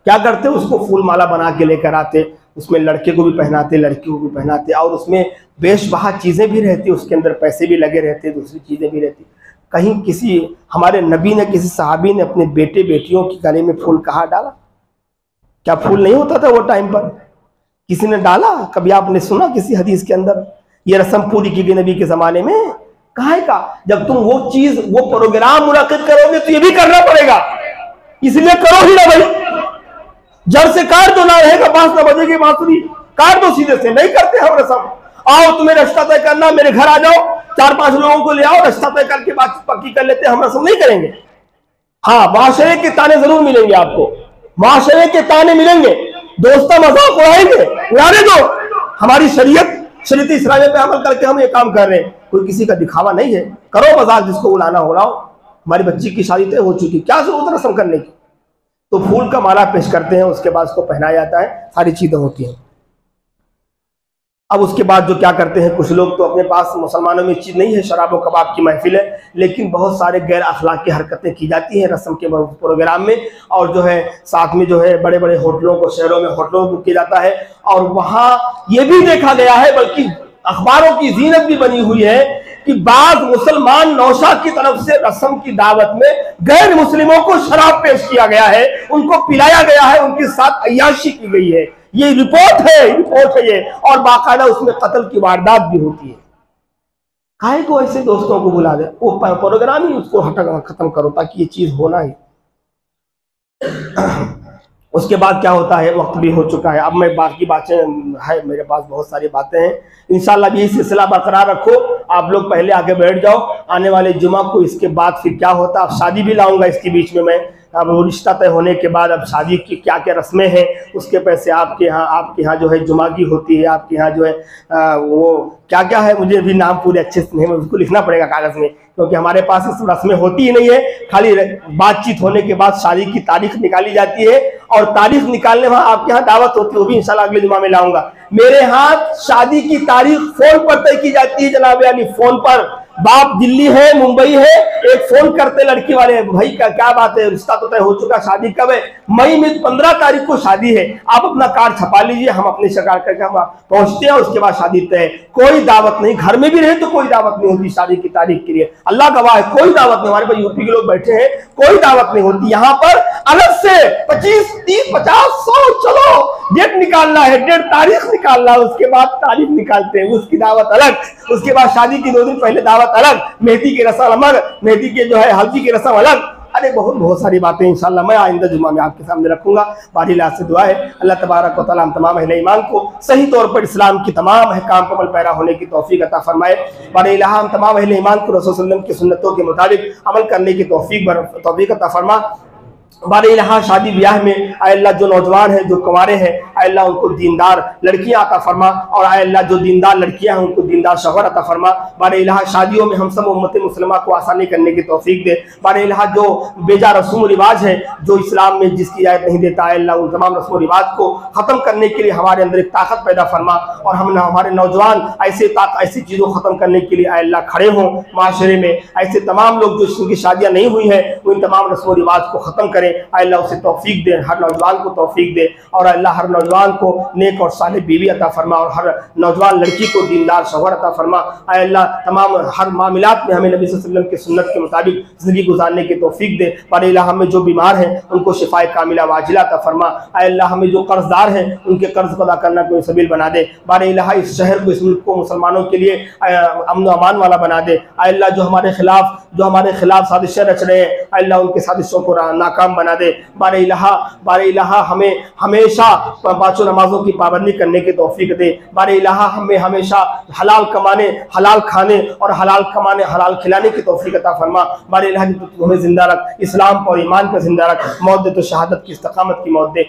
क्या करते? उसको फूल माला बना के लेकर आते, उसमें लड़के को भी पहनाते, लड़की को भी पहनाते, और उसमें बेशबहा चीज़ें भी रहती, उसके अंदर पैसे भी लगे रहते, दूसरी चीज़ें भी रहती। कहीं किसी हमारे नबी ने, किसी सहाबी ने अपने बेटे बेटियों की गले में फूल कहाँ डाला? क्या फूल नहीं होता था वो टाइम पर? किसी ने डाला? कभी आपने सुना किसी हदीस के अंदर ये रस्म पूरी की गई नबी के ज़माने में? काहे का? जब तुम वो चीज़, वो प्रोग्राम मुनक्किद करोगे तो ये भी करना पड़ेगा, इसलिए करो ही ना भाई। जड़ से काट दो, ना रहेगा बांस ना बजेगी बांसुरी, काट दो सीधे से। नहीं करते हम रस्म। आओ तुम्हें रिश्ता तय करना, मेरे घर आ जाओ, 4-5 लोगों को ले आओ, रिश्ता तय करके बात पक्की कर लेते, हम रस्म नहीं करेंगे। हाँ, माशरे के ताने जरूर मिलेंगे आपको, माशरे के ताने मिलेंगे, दोस्ता मजाक उड़ाएंगे, उड़ाने दो। हमारी शरीयत इस्लामी पे अमल करके हम ये काम कर रहे हैं, कोई किसी का दिखावा नहीं है। करो मजाक, जिसको उड़ाना हो रहा हो। हमारी बच्ची की शादी तय हो चुकी, क्या जरूरत रस्म करने की? तो फूल का माला पेश करते हैं, उसके बाद उसको पहनाया जाता है, सारी चीजें होती हैं। अब उसके बाद जो क्या करते हैं कुछ लोग, तो अपने पास मुसलमानों में चीज नहीं है, शराब व कबाब की महफिल है, लेकिन बहुत सारे गैर अखलाकी हरकतें की जाती हैं रस्म के प्रोग्राम में। और जो है साथ में जो है बड़े बड़े होटलों को, शहरों में होटलों में बुक किया जाता है, और वहां ये भी देखा गया है, बल्कि अखबारों की जीनत भी बनी हुई है कि बाद मुसलमान नौशा की तरफ से रस्म की दावत में गैर मुस्लिमों को शराब पेश किया गया है, उनको पिलाया गया है, उनके साथ अय्याशी की गई है। ये रिपोर्ट है ये, और बाकायदा उसमें कत्ल की वारदात भी होती है। काहे को ऐसे दोस्तों को बुला दे, वो प्रोग्राम ही उसको हटा खत्म करो ताकि ये चीज होना ही। उसके बाद क्या होता है, वक्त भी हो चुका है, अब मैं बाकी बातें है, मेरे पास बहुत सारी बातें हैं, इंशाल्लाह ये सिलसिला बरकरार रखो। आप लोग पहले आगे बैठ जाओ, आने वाले जुमा को, इसके बाद फिर क्या होता है, अब शादी भी लाऊंगा इसके बीच में मैं। अब वो रिश्ता तय होने के बाद अब शादी की क्या क्या रस्में हैं, उसके पैसे आपके यहाँ जो है जुमा की होती है, आपके यहाँ जो है वो क्या क्या है, मुझे भी नाम पूरे अच्छे से नहीं, उसको लिखना पड़ेगा कागज में, क्योंकि हमारे पास इस रस्में होती ही नहीं है। खाली बातचीत होने के बाद शादी की तारीख निकाली जाती है, और तारीख निकालने वहां आपके यहाँ दावत होती है, वो भी इंशाल्लाह अगले जुमा में लाऊंगा। मेरे यहाँ शादी की तारीख फोन पर तय की जाती है जनाब यानी, फोन पर। बाप दिल्ली है, मुंबई है, एक फोन करते लड़की वाले, भाई का क्या बात है, रिश्ता तो तय हो चुका, शादी कब है? मई में 15 तारीख को शादी है, आप अपना कार्ड छपा लीजिए, हम अपने शिकार करके हम पहुंचते हैं, उसके बाद शादी तय। कोई दावत नहीं, घर में भी रहे तो कोई दावत नहीं होती शादी की तारीख के लिए, अल्लाह गवाह है, कोई दावत नहीं। हमारे पास यूपी के लोग बैठे हैं, कोई दावत नहीं होती। यहाँ पर अलग से 25, 30, 50, 100 चलो डेट निकालना है, डेट तारीख निकालना है, उसके बाद तारीख निकालते हैं, उसकी दावत अलग, उसके बाद शादी की 2 दिन पहले दावत अलग, मेहंदी की रस्म अलग, मेहंदी के जो है हल्दी की रस्म अलग। अरे बहुत सारी बातें इंशाल्लाह मैं आइंदा जुमा में आपके सामने रखूंगा। बारिल्लाह से दुआ है अल्लाह तबारक व तआला हम तमाम अहले ईमान को सही तौर पर इस्लाम की तमाम अहकाम पर अमल पैरा होने की तौफीक अता फरमाए। बारिल्लाह हम तमाम अहले ईमान को रसूल सल्लल्लाहु अलैहि वसल्लम की सुन्नतों के मुताबिक अमल करने की तौफीक अता फरमा। बारिल्लाह शादी ब्याह में अल्लाह जो नौजवान हैं, जो कुंवारे हैं, अल्लाह उनको दीनदार लड़कियां अता फरमा, और अल्लाह जो दीनदार लड़कियां हैं उनको दीनदार शौहर अता फरमा। बारिल्लाह शादियों में हम सब उम्मत मुस्लिमा को आसानी करने की तौफीक दे। बारिल्लाह जो बेजा रस्म रिवाज है जो इस्लाम में जिसकी इजाज़त नहीं देता, अल्लाह उन तमाम रस्म रिवाज को ख़त्म करने के लिए हमारे अंदर एक ताकत पैदा फरमा, और हम हमारे नौजवान ऐसी चीज़ों को ख़त्म करने के लिए अल्लाह खड़े हों माशरे में। ऐसे तमाम लोग जो जिनकी शादियाँ नहीं हुई हैं उन तमाम रस्म रिवाज को ख़त्म करें, अल्लाह उसे तौफीक दे, हर नौजवान को तौफीक दे, और अल्लाह हर नौजवान को नेक और साले बीवी अता फरमा और हर नौजवान लड़की को दीनदार शौहर अता फरमा। ऐ अल्लाह तमाम हर मामलात में हमें नबी सल्लल्लाहु अलैहि वसल्लम की सुन्नत के मुताबिक ज़िंदगी गुजारने की तौफीक दे। बारे इलाहा हमें जो बीमार हैं उनको शिफाए कामिला वाजिला अता फरमा। ऐ अल्लाह हमें जो कर्जदार हैं उनके कर्ज को अदा करना कोई सबील बना दे। बारे इलाहा इस शहर को, इस मुल्क को मुसलमानों के लिए अमन अमान वाला बना दे। ऐ अल्लाह जो हमारे खिलाफ साजिशें रच रहे हैं, ऐ अल्लाह उनकी साजिशों को नाकाम बना दे। बारे इलाहा हमें हमेशा पांचों नमाजों की पाबंदी करने की तौफीक दे। बारे इलाहा हमें हमेशा हलाल कमाने, हलाल खाने और हलाल कमाने, हलाल खिलाने की तौफीक अता फरमा। बारे इलाहा हमें जिंदा रख, इस्लाम और ईमान पर जिंदा रख, मौत दे तो शहादत की, इस्तकामत की मौत दे।